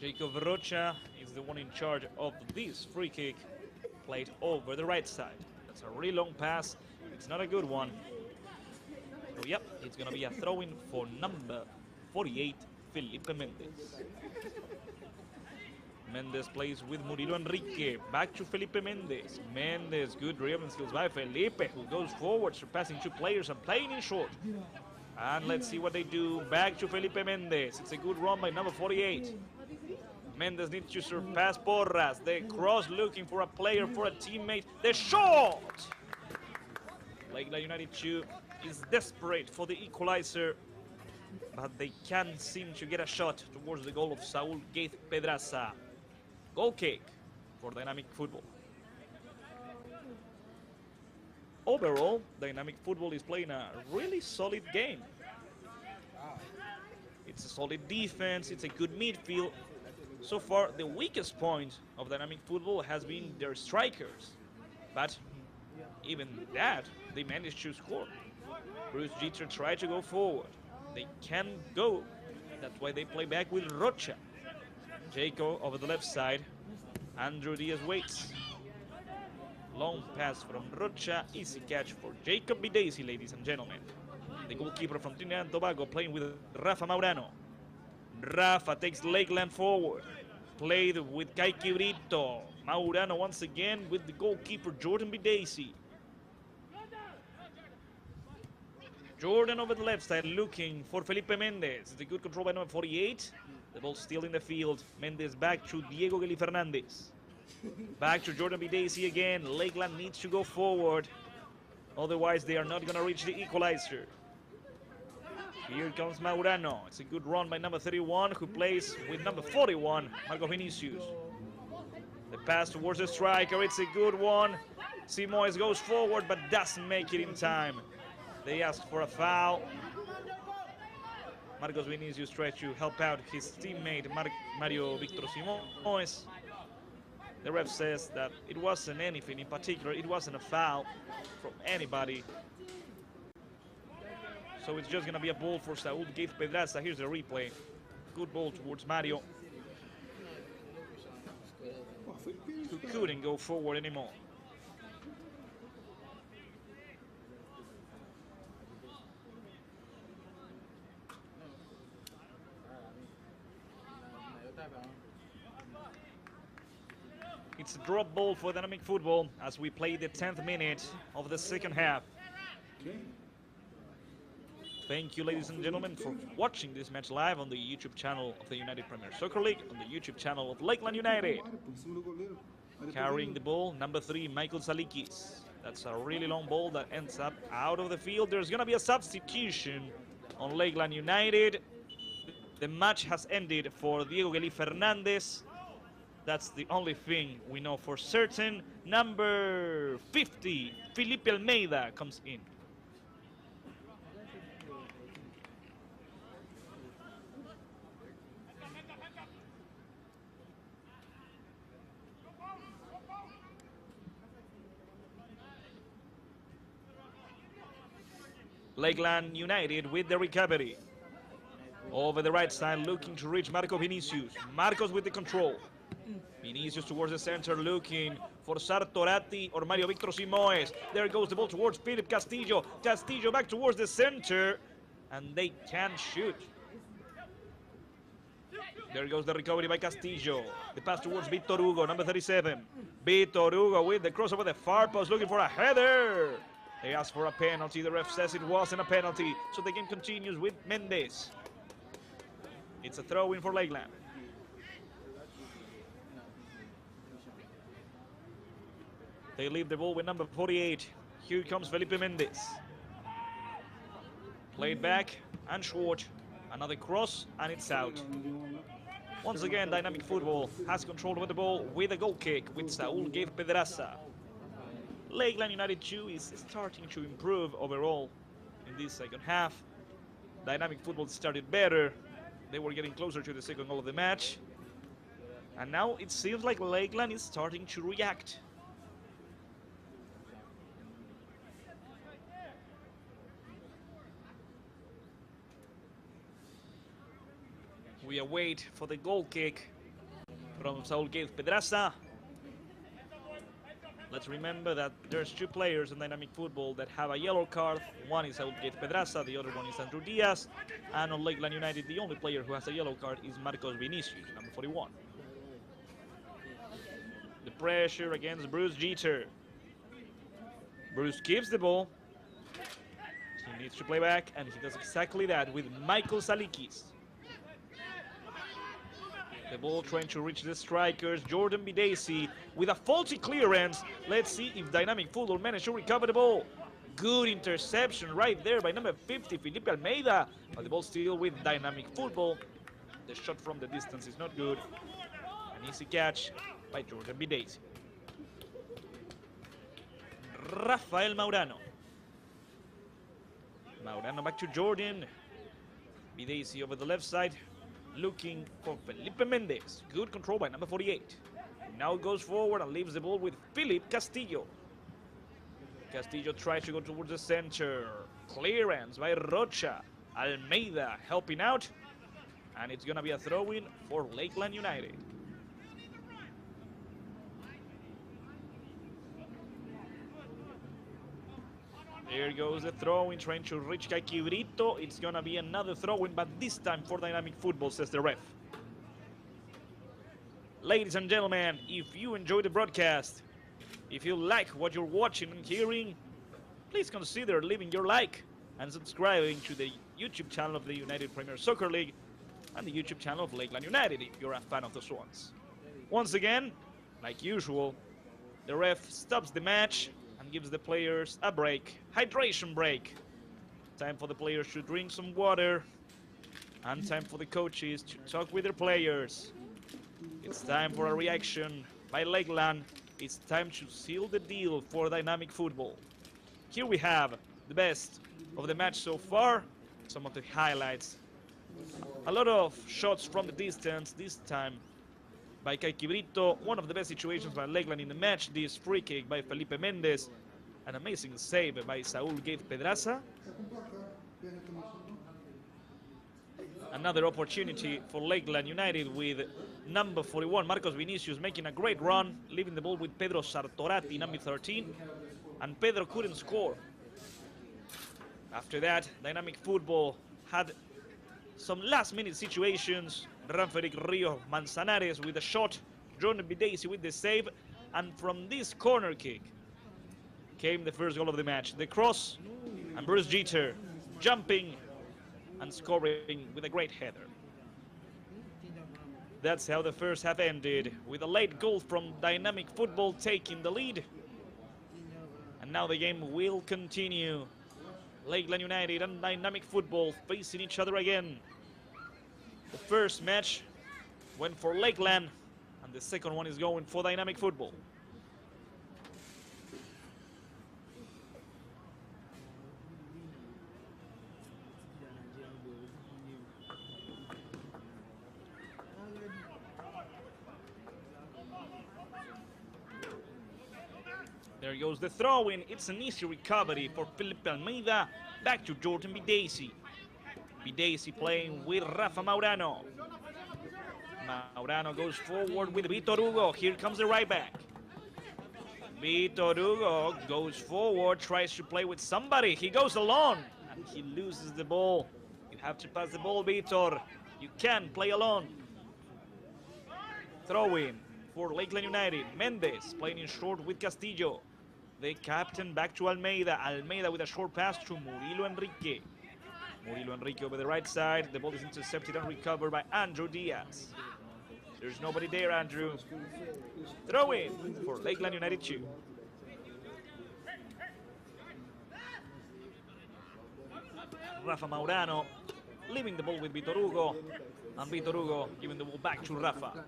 Jacob Rocha is the one in charge of this free kick, played over the right side. That's a really long pass. It's not a good one. So, yep, it's going to be a throw-in for number 48, Felipe Mendez. Mendez plays with Murilo Enrique. Back to Felipe Mendez. Mendez, good dribbling skills by Felipe, who goes forward, surpassing 2 players and playing in short. And let's see what they do. Back to Felipe Mendez. It's a good run by number 48. Mendez needs to surpass Porras. The cross looking for a player, for a teammate. The shot! Lakeland United 2 is desperate for the equalizer, but they can't seem to get a shot towards the goal of Saul Guiz Pedraza. Goal kick for Dynamic Futbol. Overall, Dynamic Futbol is playing a really solid game. It's a solid defense. It's a good midfield. So far, the weakest point of dynamic football has been their strikers. But even that, they managed to score. Bruce Jeter tried to go forward. They can go. That's why they play back with Rocha. Jacob over the left side. Andrew Diaz waits. Long pass from Rocha. Easy catch for Jacob Bidaisy, ladies and gentlemen. The goalkeeper from Trinidad and Tobago playing with Rafa Maurano. Rafa takes Lakeland forward. Played with Kaiki Brito. Maurano once again with the goalkeeper Jordan Bidaisy. Jordan over the left side looking for Felipe Mendez. The good control by number 48. The ball still in the field. Mendez back to Diego Geli Fernandez. Back to Jordan Bidaisy again. Lakeland needs to go forward. Otherwise, they are not going to reach the equalizer. Here comes Maurano. It's a good run by number 31, who plays with number 41, Marco Vinicius. The pass towards the striker. It's a good one. Simoes goes forward, but doesn't make it in time. They ask for a foul. Marcos Vinicius tries to help out his teammate Mario Victor Simoes. The ref says that it wasn't anything in particular. It wasn't a foul from anybody. So it's just going to be a ball for Saúl Gave Pedraza. Here's the replay. Good ball towards Mario, who couldn't go forward anymore. It's a drop ball for dynamic football as we play the 10th minute of the second half. Thank you, ladies and gentlemen, for watching this match live on the YouTube channel of the United Premier Soccer League, on the YouTube channel of Lakeland United. Carrying the ball, number 3, Michael Salikis. That's a really long ball that ends up out of the field. There's going to be a substitution on Lakeland United. The match has ended for Diego Geli Fernandez. That's the only thing we know for certain. Number 50, Felipe Almeida comes in. Lakeland United with the recovery. Over the right side, looking to reach Marco Vinicius. Marcos with the control. Vinicius towards the center, looking for Sartorati or Mario Victor Simoes. There goes the ball towards Philip Castillo. Castillo back towards the center, and they can shoot. There goes the recovery by Castillo. The pass towards Victor Hugo, number 37. Victor Hugo with the cross over the far post, looking for a header. They asked for a penalty. The ref says it wasn't a penalty, so the game continues with Mendez. It's a throw-in for Lakeland. They leave the ball with number 48. Here comes Felipe Mendez. Played back and short. Another cross and it's out. Once again, dynamic football has control over the ball with a goal kick with Saúl Gave Pedraza. Lakeland United 2 is starting to improve overall in this second half. Dynamic football started better. They were getting closer to the second goal of the match. And now it seems like Lakeland is starting to react. We await for the goal kick from Saúl Gave Pedraza. Let's remember that there's 2 players in dynamic football that have a yellow card. One is Saúl Gave Pedraza, the other one is Andrew Diaz. And on Lakeland United, the only player who has a yellow card is Marcos Vinicius, number 41. The pressure against Bruce Jeter. Bruce keeps the ball. He needs to play back, and he does exactly that with Michael Salikis. The ball trying to reach the strikers. Jordan Bidaisy with a faulty clearance. Let's see if dynamic football managed to recover the ball. Good interception right there by number 50, Felipe Almeida. But the ball still with dynamic football. The shot from the distance is not good. An easy catch by Jordan Bidaisy. Rafael Maurano. Maurano back to Jordan. Videsi over the left side, looking for Felipe Mendez. Good control by number 48. Now goes forward and leaves the ball with Philip Castillo. Castillo tries to go towards the center. Clearance by Rocha. Almeida helping out. And it's going to be a throw-in for Lakeland United. There goes the throw-in, trying to reach Caiquibrito. It's going to be another throw-in, but this time for Dynamic Futbol, says the ref. Ladies and gentlemen, if you enjoy the broadcast, if you like what you're watching and hearing, please consider leaving your like and subscribing to the YouTube channel of the United Premier Soccer League and the YouTube channel of Lakeland United if you're a fan of the Swans. Once again, like usual, the ref stops the match and gives the players a break, hydration break. Time for the players to drink some water and time for the coaches to talk with their players. It's time for a reaction by Lakeland. It's time to seal the deal for Dynamic Futbol. Here we have the best of the match so far, some of the highlights. A lot of shots from the distance, this time by Caiquibrito. One of the best situations by Lakeland in the match, this free kick by Felipe Mendez. An amazing save by Saúl Gate Pedraza. Another opportunity for Lakeland United with number 41, Marcos Vinicius, making a great run, leaving the ball with Pedro Sartorati, number 13, and Pedro couldn't score. After that, Dynamic Futbol had some last-minute situations. Ranferic Rio Manzanares with a shot, Jordan Videsi with the save, and from this corner kick came the first goal of the match. The cross, and Bruce Jeter jumping and scoring with a great header. That's how the first half ended, with a late goal from Dynamic Futbol taking the lead. And now the game will continue. Lakeland United and Dynamic Futbol facing each other again. The first match went for Lakeland, and the second one is going for Dynamic Futbol. There goes the throw-in. It's an easy recovery for Felipe Almeida. Back to Jordan Videsi. Videsi playing with Rafa Maurano. Maurano goes forward with Vitor Hugo. Here comes the right back. Vitor Hugo goes forward, tries to play with somebody. He goes alone, and he loses the ball. You have to pass the ball, Vitor. You can't play alone. Throw-in for Lakeland United. Mendez playing in short with Castillo. The captain back to Almeida. Almeida with a short pass to Murilo Enrique. Murilo Enrique over the right side. The ball is intercepted and recovered by Andrew Diaz. There's nobody there, Andrew. Throw in for Lakeland United 2. Rafa Maurano leaving the ball with Vitor Hugo. And Vitor Hugo giving the ball back to Rafa.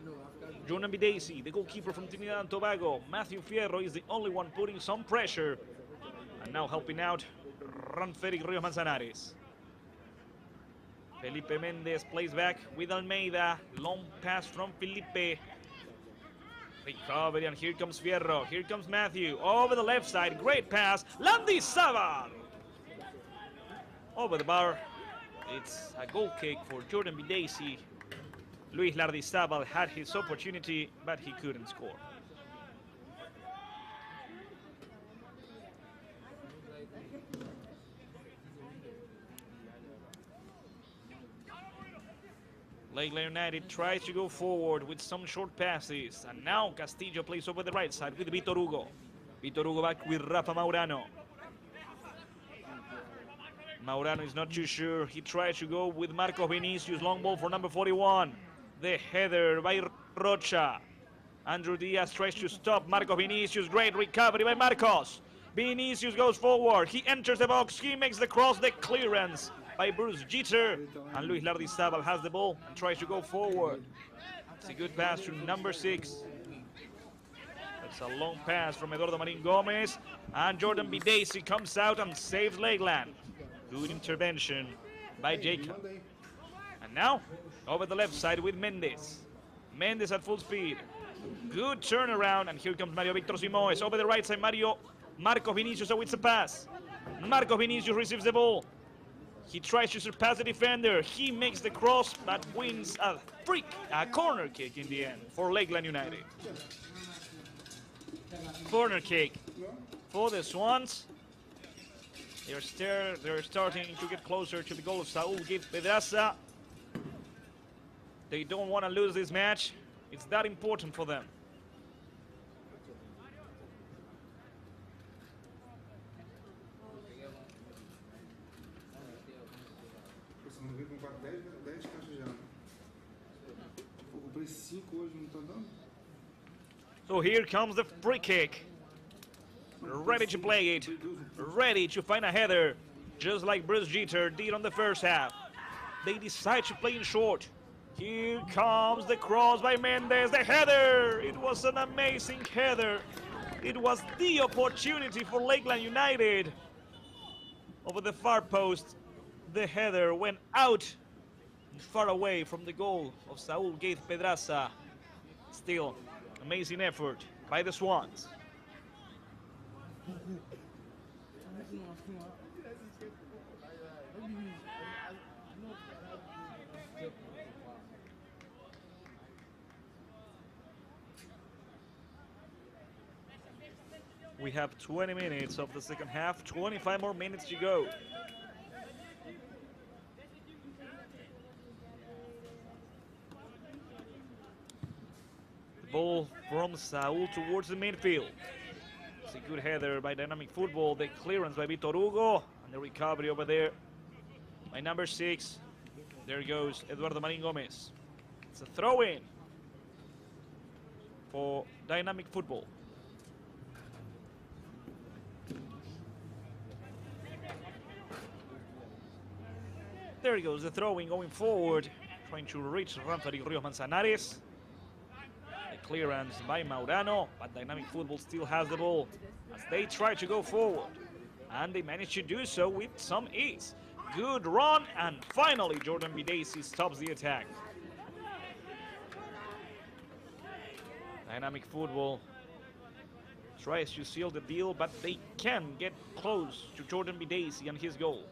Jordan Videsi, the goalkeeper from Trinidad and Tobago. Matthew Fierro is the only one putting some pressure. And now helping out Ranferic Rio Manzanares. Felipe Mendez plays back with Almeida. Long pass from Felipe. Recovery, and here comes Fierro. Here comes Matthew. Over the left side. Great pass. Landizabal. Over the bar. It's a goal kick for Jordan Videsi. Luis Landizabal had his opportunity, but he couldn't score. Lakeland United tries to go forward with some short passes, and now Castillo plays over the right side with Vitor Hugo. Vitor Hugo back with Rafa Maurano. Maurano is not too sure. He tries to go with Marcos Vinicius. Long ball for number 41. The header by Rocha. Andrew Diaz tries to stop Marcos Vinicius. Great recovery by Marcos. Vinicius goes forward. He enters the box. He makes the cross. The clearance by Bruce Jeter. And Luis Landizabal has the ball and tries to go forward. It's a good pass to number 6. That's a long pass from Eduardo Marin Gomez. And Jordan Videsi comes out and saves Lakeland. Good intervention by Jacob. And now, over the left side with Mendes. Mendes at full speed. Good turnaround, and here comes Mario Victor Simoes. Over the right side, Marcos Vinicius awaits a pass. Marcos Vinicius receives the ball. He tries to surpass the defender. He makes the cross, but wins a corner kick in the end for Lakeland United. Corner kick for the Swans. They're starting to get closer to the goal of Saúl Gil Pedraza. They don't want to lose this match. It's that important for them. So here comes the free kick. Ready to play it. Ready to find a header. Just like Bruce Jeter did on the first half. They decide to play in short. Here comes the cross by Mendes. The header. It was an amazing header. It was the opportunity for Lakeland United. Over the far post. The header went out far away from the goal of Saúl Gil Pedraza. Still, amazing effort by the Swans. We have 20 minutes of the second half, 25 more minutes to go. Ball from Saúl towards the midfield. It's a good header by Dynamic Futbol. The clearance by Vitor Hugo. And the recovery over there by number 6. There goes Eduardo Marín Gómez. It's a throw-in for Dynamic Futbol. There goes the throwing going forward. Trying to reach Ramfari Ríos Manzanares. Clearance by Maurano, but Dynamic Futbol still has the ball as they try to go forward, and they manage to do so with some ease. Good run, and finally Jordan Bidesi stops the attack. Dynamic Futbol tries to seal the deal, but they can get close to Jordan Bidesi and his goal.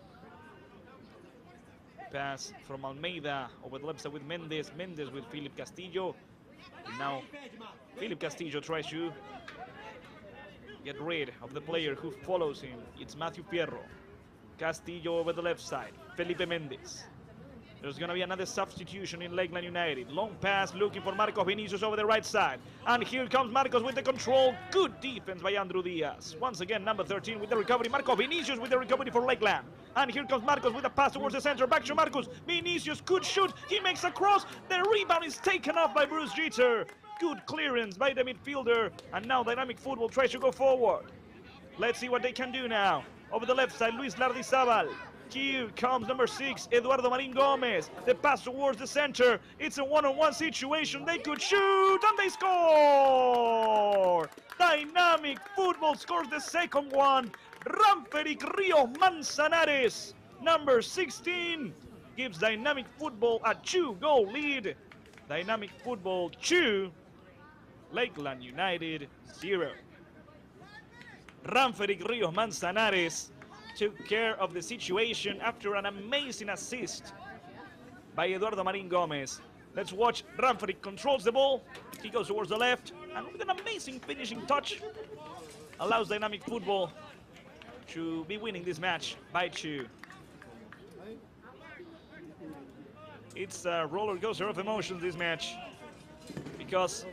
Pass from Almeida over the left side with Mendes. Mendes with Philip Castillo. And now Philip Castillo tries to get rid of the player who follows him. It's Matthew Fierro. Castillo over the left side. Felipe Mendes. There's going to be another substitution in Lakeland United. Long pass looking for Marcos Vinicius over the right side. And here comes Marcos with the control. Good defense by Andrew Diaz. Once again, number 13 with the recovery. Marcos Vinicius with the recovery for Lakeland. And here comes Marcos with a pass towards the center. Back to Marcos. Vinicius could shoot. He makes a cross. The rebound is taken off by Bruce Jeter. Good clearance by the midfielder. And now Dynamic Futbol tries to go forward. Let's see what they can do now. Over the left side, Luis Lardizábal. Here comes number 6, Eduardo Marín Gómez. The pass towards the center. It's a one-on-one situation. They could shoot, and they score! Dynamic Futbol scores the second one. Ramferic Ríos Manzanares, number 16, gives Dynamic Futbol a 2-goal lead. Dynamic Futbol 2, Lakeland United 0. Ramferic Ríos Manzanares took care of the situation after an amazing assist by Eduardo Marín Gómez. Let's watch. Ramferic controls the ball. He goes towards the left, and with an amazing finishing touch, allows Dynamic Futbol to be winning this match by 2. It's a roller coaster of emotions, this match, because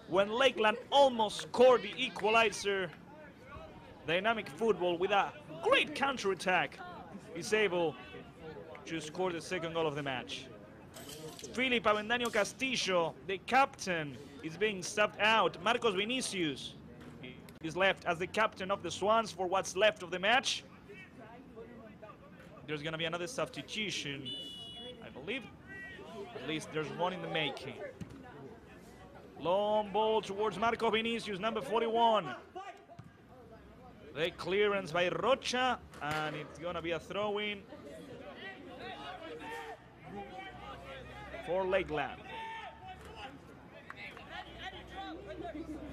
when Lakeland almost scored the equalizer, Dynamic Futbol, with a great counter-attack, is able to score the second goal of the match. Philip Avendaño Castillo, the captain, is being subbed out. Marcos Vinicius is left as the captain of the Swans for what's left of the match. There's going to be another substitution, I believe. At least there's one in the making. Long ball towards Marcos Vinicius, number 41. The clearance by Rocha, and it's going to be a throw-in. for Lakeland.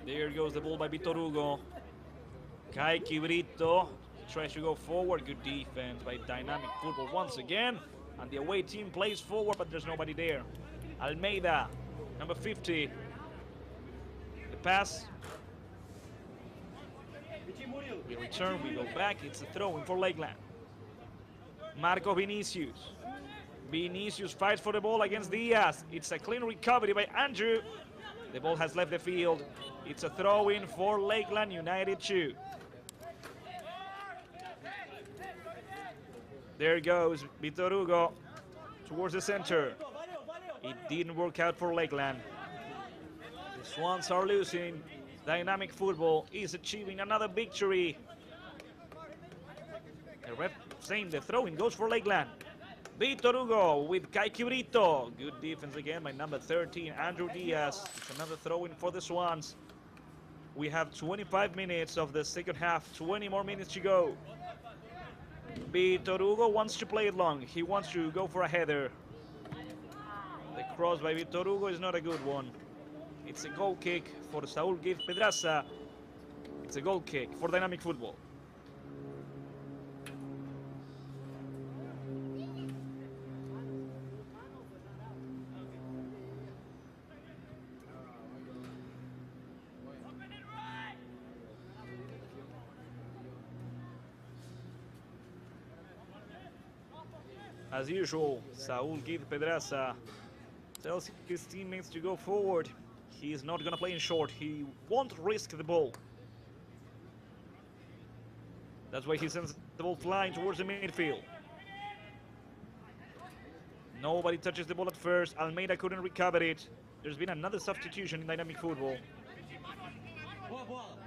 There goes the ball by Vitor Hugo. Kaiki Brito tries to go forward. Good defense by Dynamic Football once again. And the away team plays forward, but there's nobody there. Almeida, number 50. The pass. We return, we go back. It's a throw-in for Lakeland. Marco Vinicius. Vinicius fights for the ball against Diaz. It's a clean recovery by Andrew. The ball has left the field. It's a throw-in for Lakeland United 2. There goes Vitor Hugo towards the center. It didn't work out for Lakeland. The Swans are losing. Dynamic Football is achieving another victory. The ref saying the throw-in goes for Lakeland. Vitor Hugo with Kaiki Brito. Good defense again by number 13, Andrew Diaz. It's another throw-in for the Swans. We have 25 minutes of the second half, 20 more minutes to go. Vitor Hugo wants to play it long. He wants to go for a header. The cross by Vitor Hugo is not a good one. It's a goal kick for Saúl Giz Pedraza. It's a goal kick for Dynamic Football. As usual, Saúl Giz Pedraza tells his teammates to go forward. He is not going to play in short. He won't risk the ball. That's why he sends the ball flying towards the midfield. Nobody touches the ball at first. Almeida couldn't recover it. There's been another substitution in Dynamic Football.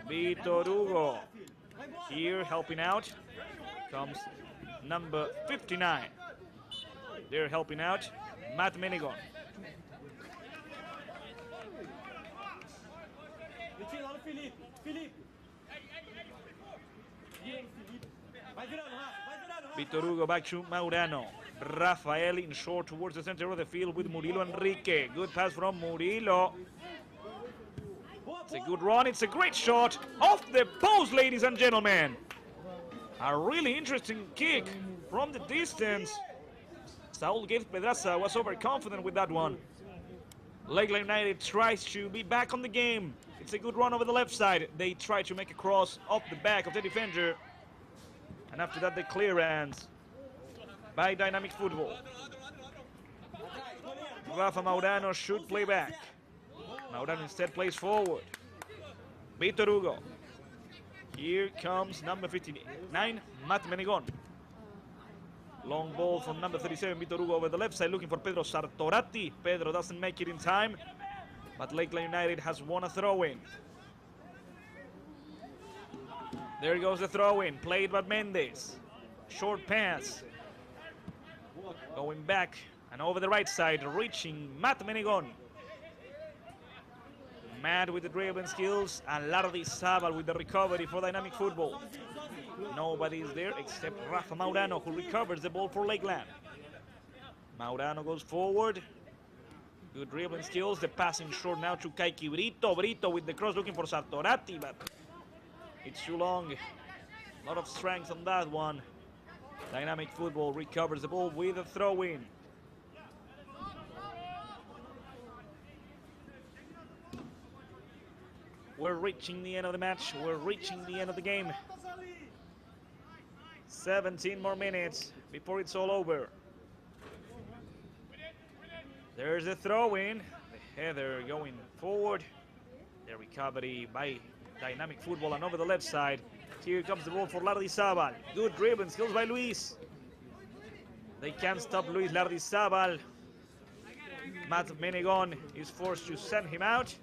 Vitor Hugo here helping out. Comes number 59. They're helping out. Matt Menegon. Vitor Hugo back to Maurano. Rafael in short towards the center of the field with Murilo Enrique. Good pass from Murilo. It's a good run. It's a great shot. Off the post, ladies and gentlemen. A really interesting kick from the distance. Saúl Giz Pedraza was overconfident with that one. Lakeland United tries to be back on the game. It's a good run over the left side. They try to make a cross off the back of the defender. And after that, the clearance by Dynamic Football. Rafa Maurano should play back. Maurano instead plays forward. Vitor Hugo. Here comes number 59, Matt Menegon. Long ball from number 37, Vitor Hugo over the left side, looking for Pedro Sartorati. Pedro doesn't make it in time, but Lakeland United has won a throw-in. There goes the throw-in, played by Mendes. Short pass. Going back and over the right side, reaching Matt Menegon. Matt with the dribbling skills, and Lardi-Zabal with the recovery for Dynamic Football. Nobody is there except Rafa Maurano, who recovers the ball for Lakeland. Maurano goes forward. Good dribbling skills. The passing short now to Kaiki Brito. Brito with the cross looking for Sartorati, but it's too long. A lot of strength on that one. Dynamic Football recovers the ball with a throw-in. We're reaching the end of the match. We're reaching the end of the game. 17 more minutes before it's all over. There's the throw-in. The header going forward. The recovery by Dynamic Football and over the left side. Here comes the ball for Lardi-Zabal. Good dribbling skills by Luis. They can't stop Luis Lardi-Zabal. Matt Menegon is forced to send him out.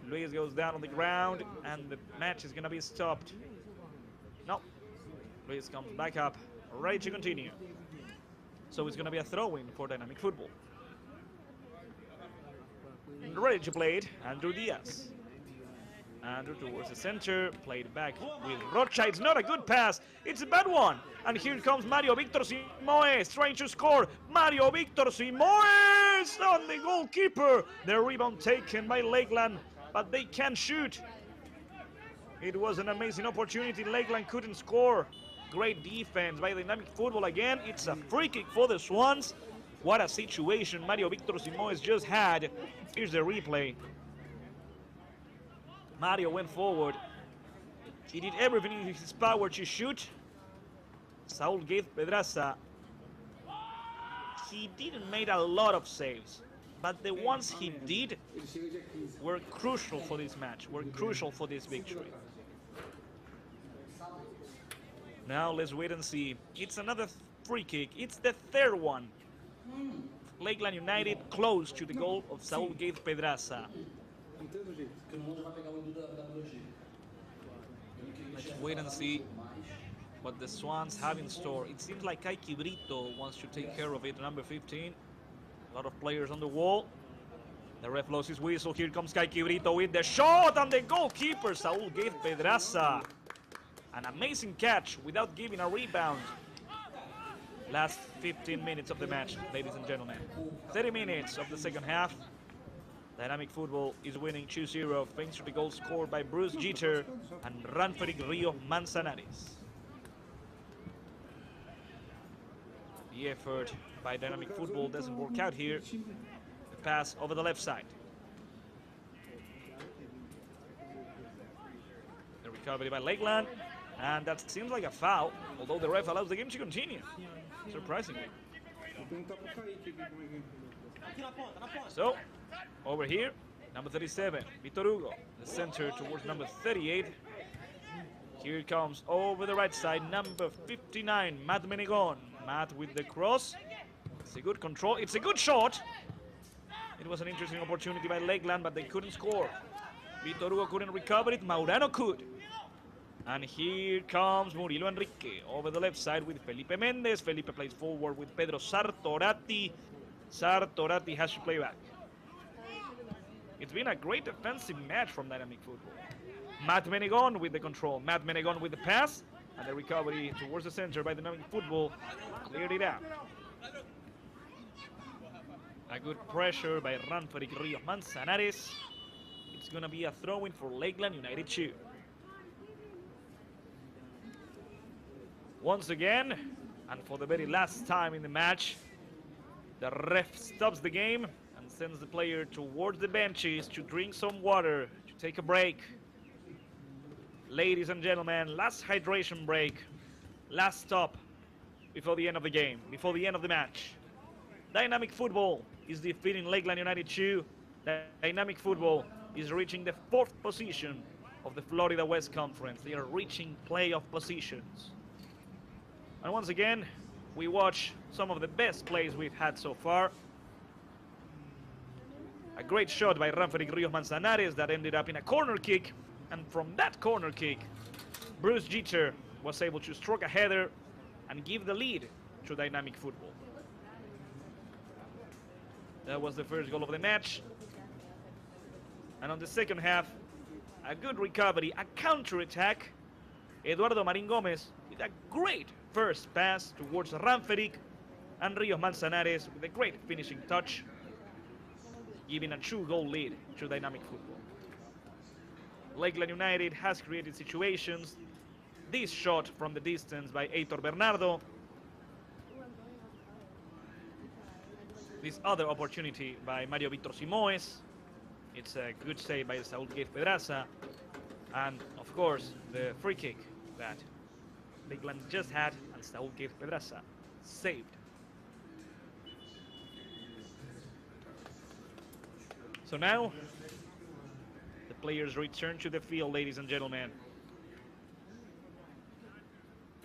Luis goes down on the ground and the match is going to be stopped. No. Luis comes back up, ready to continue. So it's going to be a throw-in for Dynamic Football. Ready to play it, Andrew Diaz. Andrew towards the center, played back with Rocha. It's not a good pass, it's a bad one. And here comes Mario Victor Simoes trying to score. Mario Victor Simoes! and the goalkeeper. The rebound taken by Lakeland, but they can't shoot. It was an amazing opportunity. Lakeland couldn't score. Great defense by Dynamic Futbol again. It's a free kick for the Swans. What a situation Mario Victor Simoes just had. Here's the replay. Mario went forward. He did everything in his power to shoot. Saul gave Pedraza. He didn't make a lot of saves, but the ones he did were crucial for this match, were crucial for this victory. Now let's wait and see. It's another free kick. It's the third one. Lakeland United close to the goal of Saul Gave Pedraza. Let's wait and see what the Swans have in store. It seems like Kaiki Brito wants to take care of it, number 15. A lot of players on the wall. The ref blows his whistle. Here comes Kaiki Brito with the shot, and the goalkeeper, Saul Gave Pedraza. An amazing catch without giving a rebound. Last 15 minutes of the match, ladies and gentlemen. 30 minutes of the second half. Dynamic Futbol is winning 2-0 thanks to the goal scored by Bruce Jeter and Ranferic Rio Manzanares. The effort by Dynamic Futbol doesn't work out here. The pass over the left side. The recovery by Lakeland. And that seems like a foul, although the ref allows the game to continue, surprisingly. So, over here, number 37, Vitor Hugo, the center towards number 38. Here it comes over the right side, number 59, Matt Menegon. Matt with the cross. It's a good control. It's a good shot. It was an interesting opportunity by Lakeland, but they couldn't score. Vitor Hugo couldn't recover it. Maurano could. And here comes Murilo Enrique over the left side with Felipe Mendez. Felipe plays forward with Pedro Sartorati. Sartorati has to play back. It's been a great defensive match from Dynamic Futbol. Matt Menegon with the control. Matt Menegon with the pass. And the recovery towards the center by Dynamic Futbol cleared it out. A good pressure by Ranferic Rio Manzanares. It's going to be a throw-in for Lakeland United 2. Once again, and for the very last time in the match, the ref stops the game and sends the player towards the benches to drink some water, to take a break. Ladies and gentlemen, last hydration break, last stop before the end of the game, before the end of the match. Dynamic Futbol is defeating Lakeland United 2. Dynamic Futbol is reaching the 4th position of the Florida West Conference. They are reaching playoff positions. And once again, we watch some of the best plays we've had so far. A great shot by Ranferic Rio Manzanares that ended up in a corner kick. And from that corner kick, Bruce Jeter was able to stroke a header and give the lead to Dynamic Futbol. That was the first goal of the match. And on the second half, a good recovery, a counter-attack. Eduardo Marin Gomez with a great first pass towards Ranferic, and Rio Manzanares with a great finishing touch, giving a 2-goal lead to Dynamic Futbol. Lakeland United has created situations. This shot from the distance by Heitor Bernardo. This other opportunity by Mario Victor Simoes. It's a good save by Saul Gave Pedraza. And, of course, the free kick that Lakeland just had and Saul Gave Pedraza saved. So now, the players return to the field, ladies and gentlemen.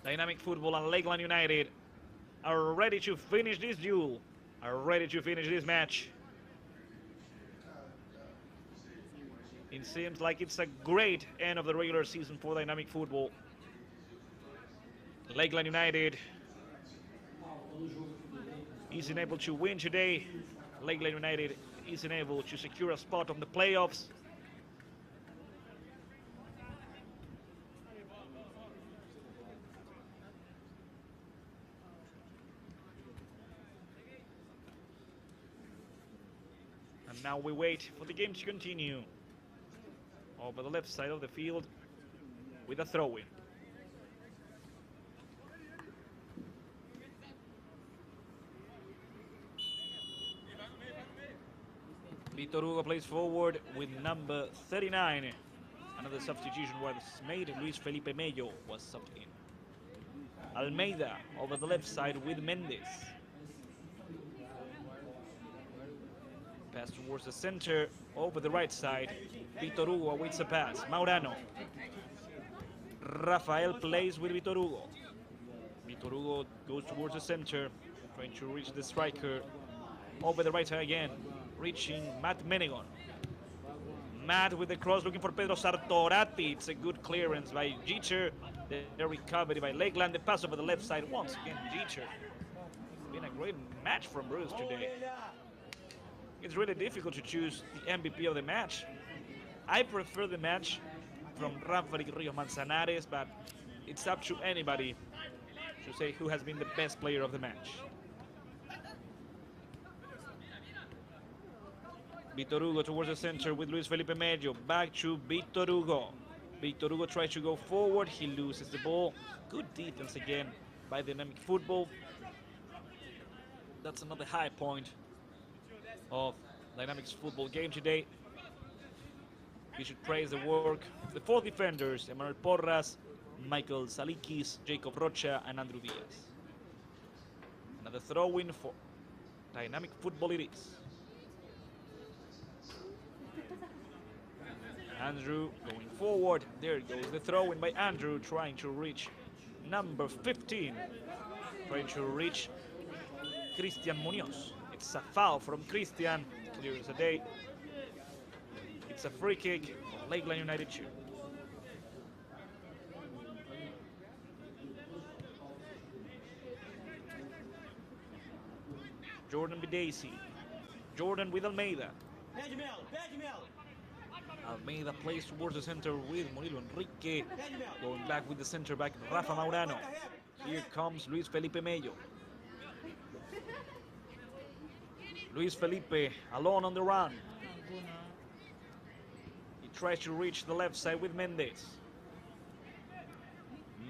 Dynamic Futbol and Lakeland United are ready to finish this duel, are ready to finish this match. It seems like it's a great end of the regular season for Dynamic Futbol. Lakeland United isn't able to win today. Lakeland United isn't able to secure a spot on the playoffs. And now we wait for the game to continue. Over the left side of the field with a throw-in. Vitor Hugo plays forward with number 39. Another substitution was made. Luis Felipe Mello was subbed in. Almeida over the left side with Mendes. Pass towards the center, over the right side. Vitor Hugo awaits a pass. Maurano. Rafael plays with Vitor Hugo. Vitor Hugo goes towards the center, trying to reach the striker. Over the right side again, reaching Matt Menegon. Matt with the cross, looking for Pedro Sartorati. It's a good clearance by Jeter. The recovery by Lakeland. The pass over the left side once again, Jeter. It's been a great match from Bruce today. It's really difficult to choose the MVP of the match. I prefer the match from Rafael Rio Manzanares, but it's up to anybody to say who has been the best player of the match. Vitor Hugo towards the center with Luis Felipe Mello. Back to Vitor Hugo. Vitor Hugo tries to go forward. He loses the ball. Good defense again by Dynamic Futbol. That's another high point of Dynamics Futbol game today. We should praise the work of the four defenders: Emmanuel Porras, Michael Salikis, Jacob Rocha, and Andrew Diaz. Another throw-in for Dynamic Futbol it is. Andrew going forward. There goes the throw-in by Andrew, trying to reach number 15. Trying to reach Christian Munoz. It's a foul from Christian. Clear as a day. It's a free kick for Lakeland United 2. Jordan Bidacy. Jordan with Almeida. Almeida plays towards the center with Murilo Enrique. Going back with the center back, Rafa Maurano. Here comes Luis Felipe Mello. Luis Felipe alone on the run. He tries to reach the left side with Mendes.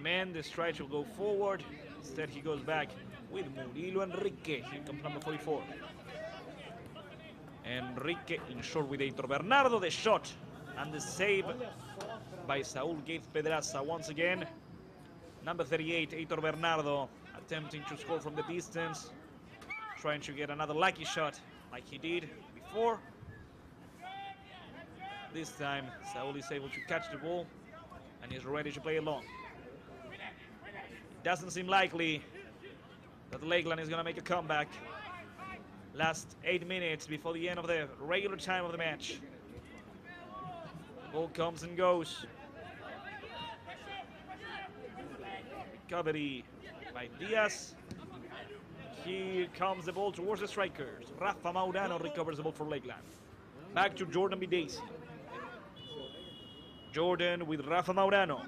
Mendes tries to go forward. Instead he goes back with Murilo Enrique. Here comes number 44. Enrique in short with Heitor Bernardo. The shot and the save by Saúl Gates Pedraza once again. Number 38, Heitor Bernardo, attempting to score from the distance. Trying to get another lucky shot like he did before. This time, Saúl is able to catch the ball and is ready to play along. It doesn't seem likely that Lakeland is going to make a comeback. Last 8 minutes before the end of the regular time of the match. The ball comes and goes. Recovery by Diaz. Here comes the ball towards the strikers. Rafa Maurano recovers the ball for Lakeland. Back to Jordan Bidacy. Jordan with Rafa Maurano.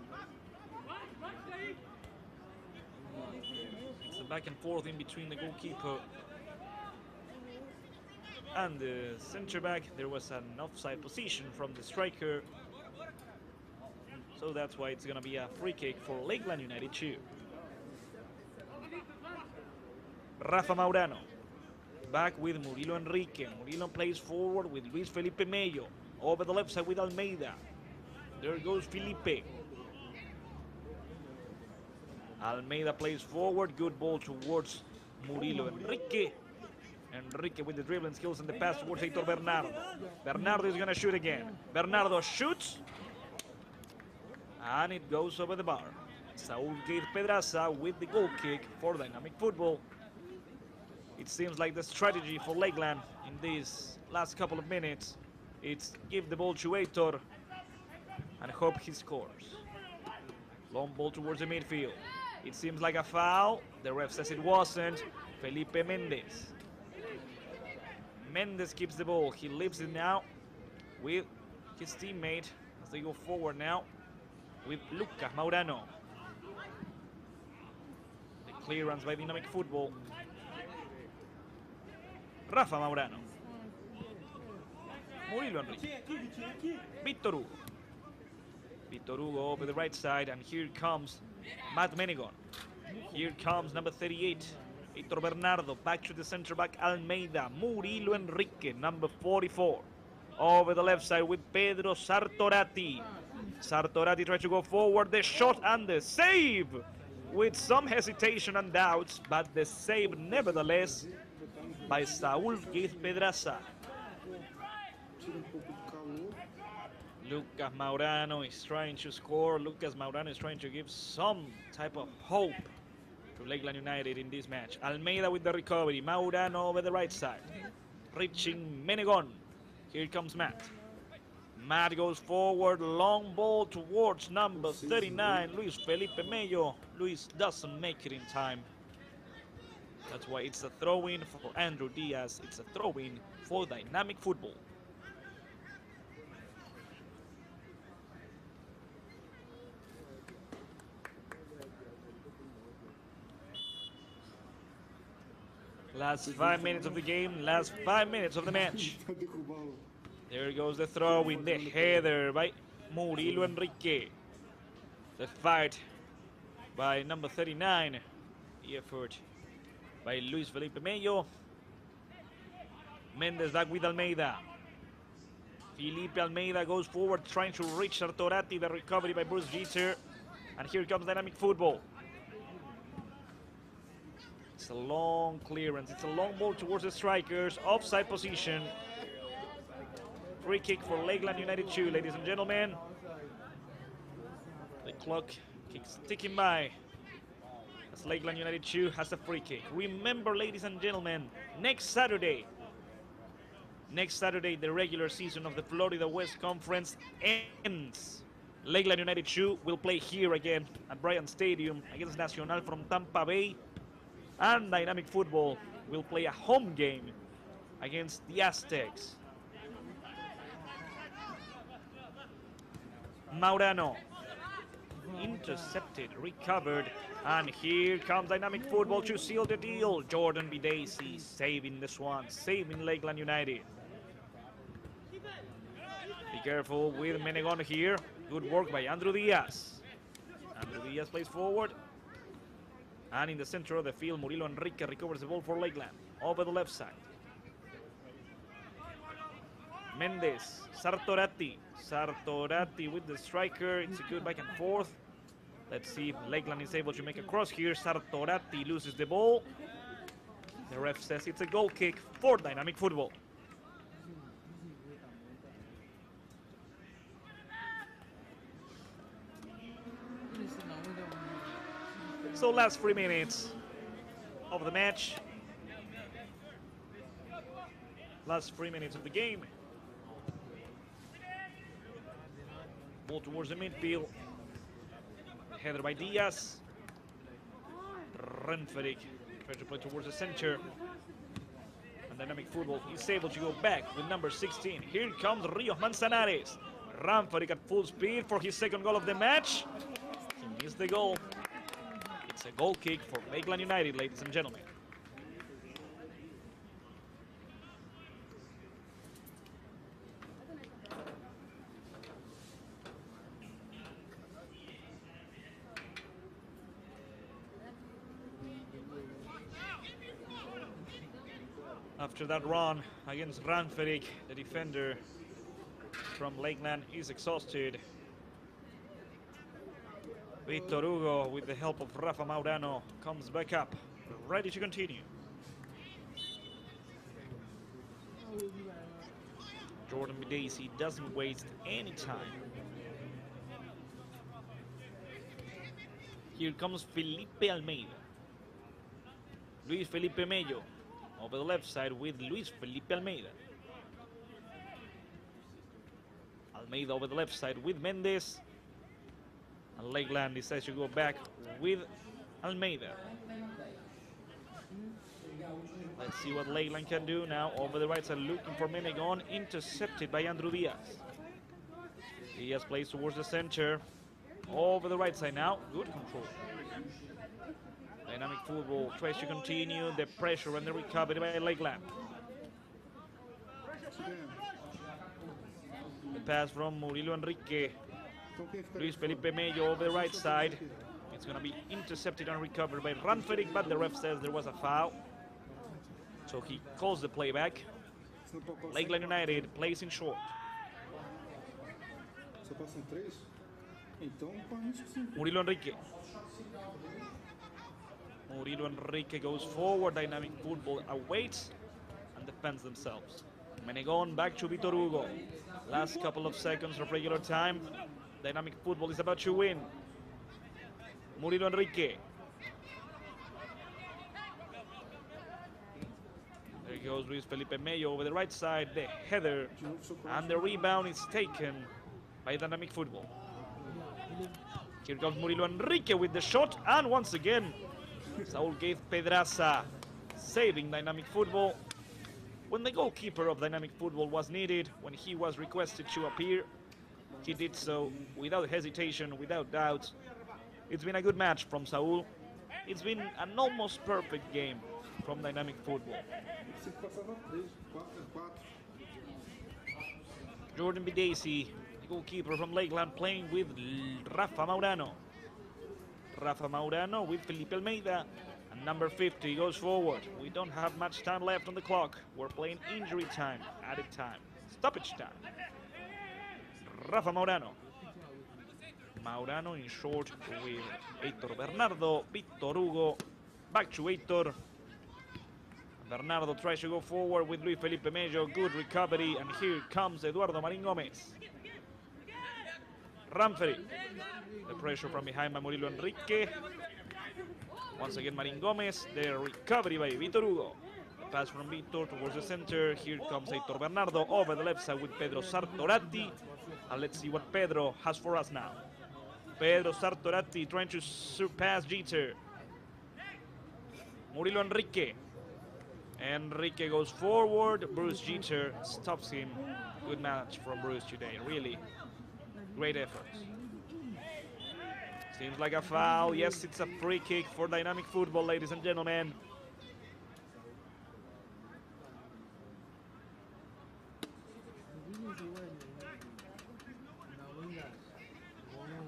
It's a back and forth in between the goalkeeper and the center back. There was an offside position from the striker. So that's why it's going to be a free kick for Lakeland United 2. Rafa Maurano. Back with Murilo Enrique. Murilo plays forward with Luis Felipe Mello. Over the left side with Almeida. There goes Felipe. Almeida plays forward. Good ball towards Murilo Enrique. Enrique with the dribbling skills and the pass towards Heitor Bernardo. Bernardo is going to shoot again. Bernardo shoots. And it goes over the bar. Saúl Gates Pedraza with the goal kick for Dynamic Futbol. It seems like the strategy for Lakeland in these last couple of minutes, it's give the ball to Heitor and hope he scores. Long ball towards the midfield. It seems like a foul. The ref says it wasn't. Felipe Mendes. Mendes keeps the ball. He leaves it now with his teammate as they go forward now with Lucas Maurano. The clearance by Dynamic Futbol. Rafa Maurano. Murilo Enrique. Victor Hugo. Victor Hugo over the right side, and here comes Matt Menegon. Here comes number 38, Hector Bernardo. Back to the center back, Almeida. Murilo Enrique, number 44. Over the left side with Pedro Sartorati. Sartorati tries to go forward. The shot and the save. With some hesitation and doubts, but the save nevertheless by Saúl Guiz Pedraza. Lucas Maurano is trying to score. Lucas Maurano is trying to give some type of hope to Lakeland United in this match. Almeida with the recovery. Maurano over the right side. Reaching Menegon. Here comes Matt. Matt goes forward. Long ball towards number 39, Luis Felipe Mello. Luis doesn't make it in time. That's why it's a throw-in for Andrew Diaz. It's a throw-in for Dynamic Football. Last 5 minutes of the game, last 5 minutes of the match. There goes the throw in, the header by Murilo Enrique. The fight by number 39. The effort by Luis Felipe Mello. Mendes back with Almeida. Felipe Almeida goes forward trying to reach Sartorati. The recovery by Bruce Jeter. And here comes Dynamic Football. It's a long clearance. It's a long ball towards the strikers. Offside position. Free kick for Lakeland United 2, ladies and gentlemen. The clock keeps ticking by as Lakeland United 2 has a free kick. Remember, ladies and gentlemen, next Saturday, the regular season of the Florida West Conference ends. Lakeland United 2 will play here again at Bryant Stadium against Nacional from Tampa Bay. And Dynamic Football will play a home game against the Aztecs. Maurano intercepted, recovered, and here comes Dynamic Football to seal the deal. Jordan Bidesi saving the Swans, saving Lakeland United. Be careful with Menegon here. Good work by Andrew Diaz. Andrew Diaz plays forward. And in the center of the field, Murilo Enrique recovers the ball for Lakeland. Over the left side. Mendes, Sartorati. Sartorati with the striker. It's a good back and forth. Let's see if Lakeland is able to make a cross here. Sartorati loses the ball. The ref says it's a goal kick for Dynamic Football. So last 3 minutes of the match. Last 3 minutes of the game. Ball towards the midfield. Header by Diaz. Renferic tries to play towards the center. And Dynamic Football is able to go back with number 16. Here comes Rios Manzanares. Renferic at full speed for his second goal of the match. He missed the goal. It's a goal kick for Lakeland United, ladies and gentlemen. After that run against Ranferic, the defender from Lakeland is exhausted. Victor Hugo, with the help of Rafa Maurano, comes back up, ready to continue. Jordan Bidesi doesn't waste any time. Here comes Felipe Almeida. Luis Felipe Mello over the left side with Luis Felipe Almeida. Almeida over the left side with Mendes. And Lakeland decides to go back with Almeida. Let's see what Lakeland can do now. Over the right side, looking for Menegon, intercepted by Andrew Diaz. Diaz plays towards the center. Over the right side now, good control. Dynamic Football tries to continue the pressure and the recovery by Lakeland. The pass from Murilo Enrique. Luis Felipe Mello over the right side. It's going to be intercepted and recovered by Ranferic, but the ref says there was a foul. So he calls the playback. Lakeland United plays in short. Murilo Enrique. Murilo Enrique goes forward. Dynamic Futbol awaits and defends themselves. Menegon back to Vitor Hugo. Last couple of seconds of regular time. Dynamic Futbol is about to win. Murilo Enrique. There goes Luis Felipe Mello over the right side. The header and the rebound is taken by Dynamic Futbol. Here comes Murilo Enrique with the shot, and once again Saul gave Pedraza saving Dynamic Futbol. When the goalkeeper of Dynamic Futbol was needed, when he was requested to appear, he did so without hesitation, without doubt. It's been a good match from Saul. It's been an almost perfect game from Dynamic Futbol. Jordan Bidesi, the goalkeeper from Lakeland, playing with Rafa Maurano. Rafa Maurano with Felipe Almeida. And number 50 goes forward. We don't have much time left on the clock. We're playing injury time, added time, stoppage time. Rafa Maurano. Maurano in short with Heitor Bernardo. Vitor Hugo back to Heitor. Bernardo tries to go forward with Luis Felipe Mello. Good recovery, and here comes Eduardo Marin Gomez. Ranferic. The pressure from behind by Murilo Enrique. Once again Marin Gomez. The recovery by Vitor Hugo. Pass from Vitor towards the center. Here comes Heitor Bernardo over the left side with Pedro Sartorati. And let's see what Pedro has for us now. Pedro Sartorati trying to surpass Jeter. Murilo Enrique. Enrique goes forward. Bruce Jeter stops him. Good match from Bruce today. Really great effort. Seems like a foul. Yes, it's a free kick for Dynamic Futbol, ladies and gentlemen.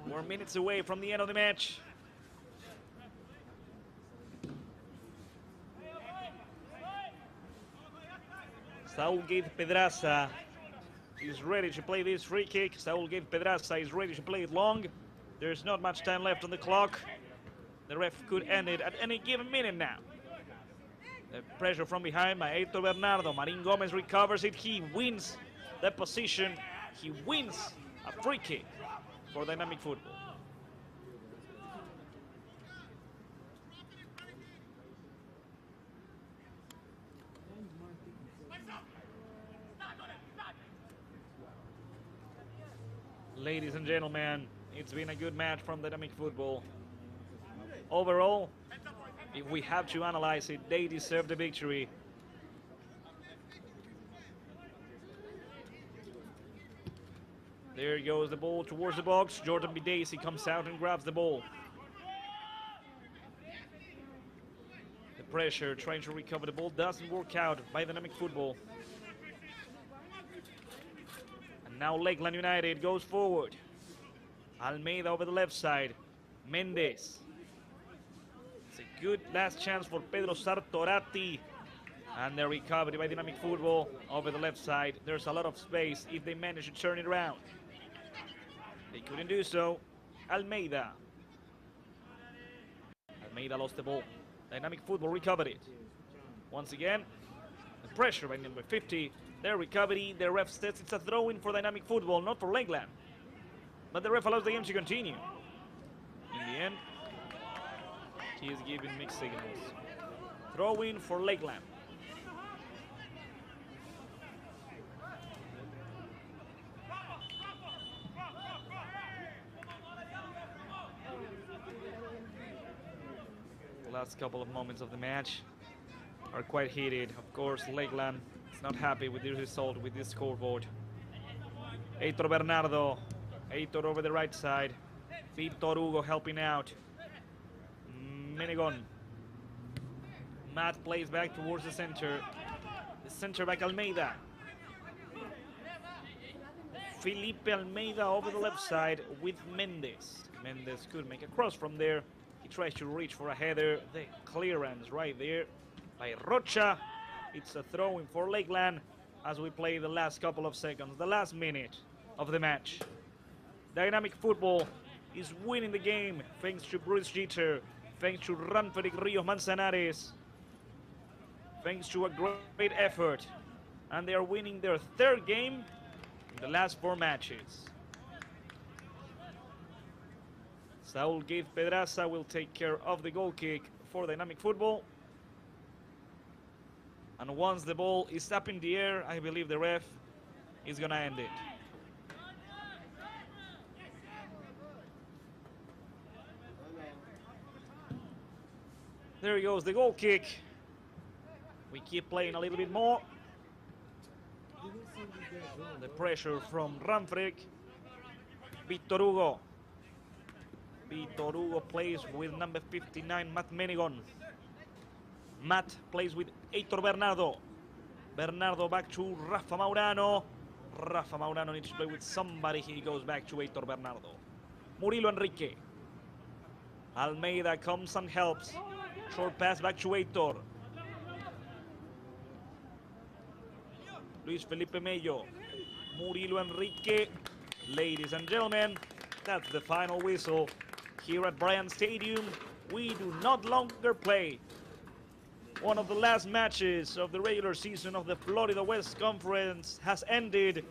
We're minutes away from the end of the match. Saul gave Pedraza is ready to play this free kick. Saul gave Pedraza is ready to play it long. There's not much time left on the clock. The ref could end it at any given minute now. The pressure from behind by Heitor Bernardo. Marin Gomez recovers it. He wins the position. He wins a free kick for Dynamic Futbol. Ladies and gentlemen, it's been a good match from Dynamic Futbol. Overall, if we have to analyze it, they deserve the victory. There goes the ball towards the box. Jordan Bidesi comes out and grabs the ball. The pressure trying to recover the ball doesn't work out by Dynamic Futbol. And now Lakeland United goes forward. Almeida over the left side. Mendes. It's a good last chance for Pedro Sartorati. And the recovery by Dynamic Futbol over the left side. There's a lot of space if they manage to turn it around. They couldn't do so. Almeida. Almeida lost the ball. Dynamic Futbol recovered it. Once again, the pressure by number 50. Their recovery, the ref says it's a throw-in for Dynamic Futbol, not for Lakeland. But the ref allows the game to continue. In the end, he is giving mixed signals. Throw-in for Lakeland. The last couple of moments of the match are quite heated. Of course, Lakeland is not happy with the result, with this scoreboard. Heitor Bernardo. Heitor over the right side. Vitor Hugo helping out. Menegon. Matt plays back towards the center. The center back Almeida. Felipe Almeida over the left side with Mendes. Mendes could make a cross from there. He tries to reach for a header. The clearance right there by Rocha. It's a throw-in for Lakeland as we play the last couple of seconds, the last minute of the match. Dynamic Football is winning the game thanks to Bruce Jeter, thanks to Ranferic Rios Manzanares, thanks to a great effort. And they are winning their third game in the last 4 matches. Saul Gaith Pedraza will take care of the goal kick for Dynamic Football. And once the ball is up in the air, I believe the ref is going to end it. There goes the goal kick. We keep playing a little bit more. The pressure from Ranferic. Victor Hugo. Victor Hugo plays with number 59, Matt Menegon. Matt plays with Heitor Bernardo. Bernardo back to Rafa Maurano. Rafa Maurano needs to play with somebody. He goes back to Heitor Bernardo. Murilo Enrique. Almeida comes and helps. Short pass back to Heitor. Luis Felipe Mello. Murilo Enrique. Ladies and gentlemen, that's the final whistle. Here at Bryant Stadium, we do not longer play. One of the last matches of the regular season of the Florida West Conference has ended,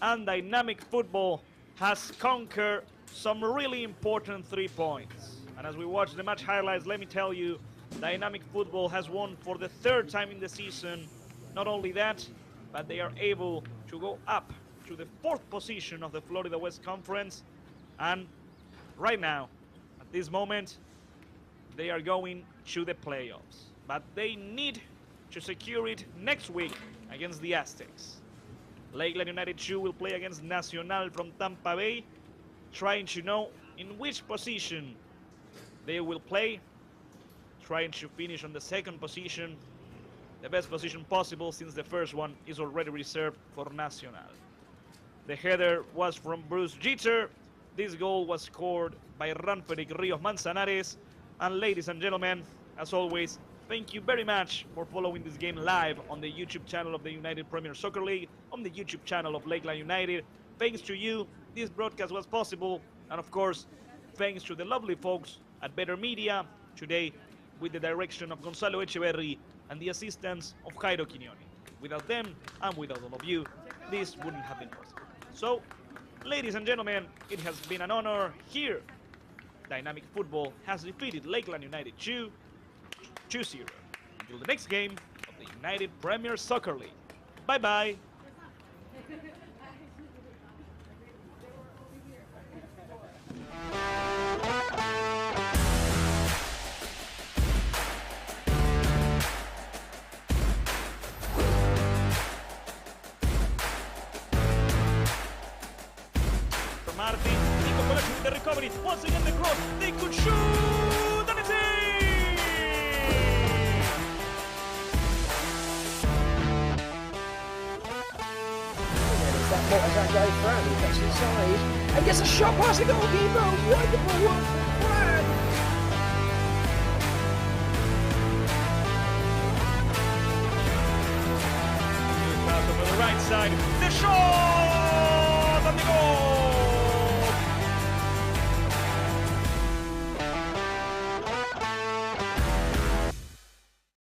and Dynamic Football has conquered some really important 3 points. And as we watch the match highlights, let me tell you, Dynamic Football has won for the 3rd time in the season. Not only that, but they are able to go up to the 4th position of the Florida West Conference. And right now, at this moment, they are going to the playoffs. But they need to secure it next week against the Aztecs. Lakeland United 2 will play against Nacional from Tampa Bay, trying to know in which position they will play, trying to finish on the 2nd position, the best position possible since the first one is already reserved for Nacional. The header was from Bruce Jeter. This goal was scored by Ranferic Rios Manzanares. And ladies and gentlemen, as always, thank you very much for following this game live on the YouTube channel of the United Premier Soccer League, on the YouTube channel of Lakeland United. Thanks to you, this broadcast was possible. And of course, thanks to the lovely folks at Better Media, today with the direction of Gonzalo Echeverri and the assistance of Jairo Quignoni. Without them and without all of you, this wouldn't have been possible. So, ladies and gentlemen, it has been an honor here. Dynamic Football has defeated Lakeland United 2-0. Until the next game of the United Premier Soccer League. Bye-bye. Martin, Nico Colas with the recovery. Once again the cross. They could shoot, and it's in! That motorcycle goes through, he gets inside and gets a shot past the goalkeeper. Wonderful one from Brad. Good pass over the right side. The shot!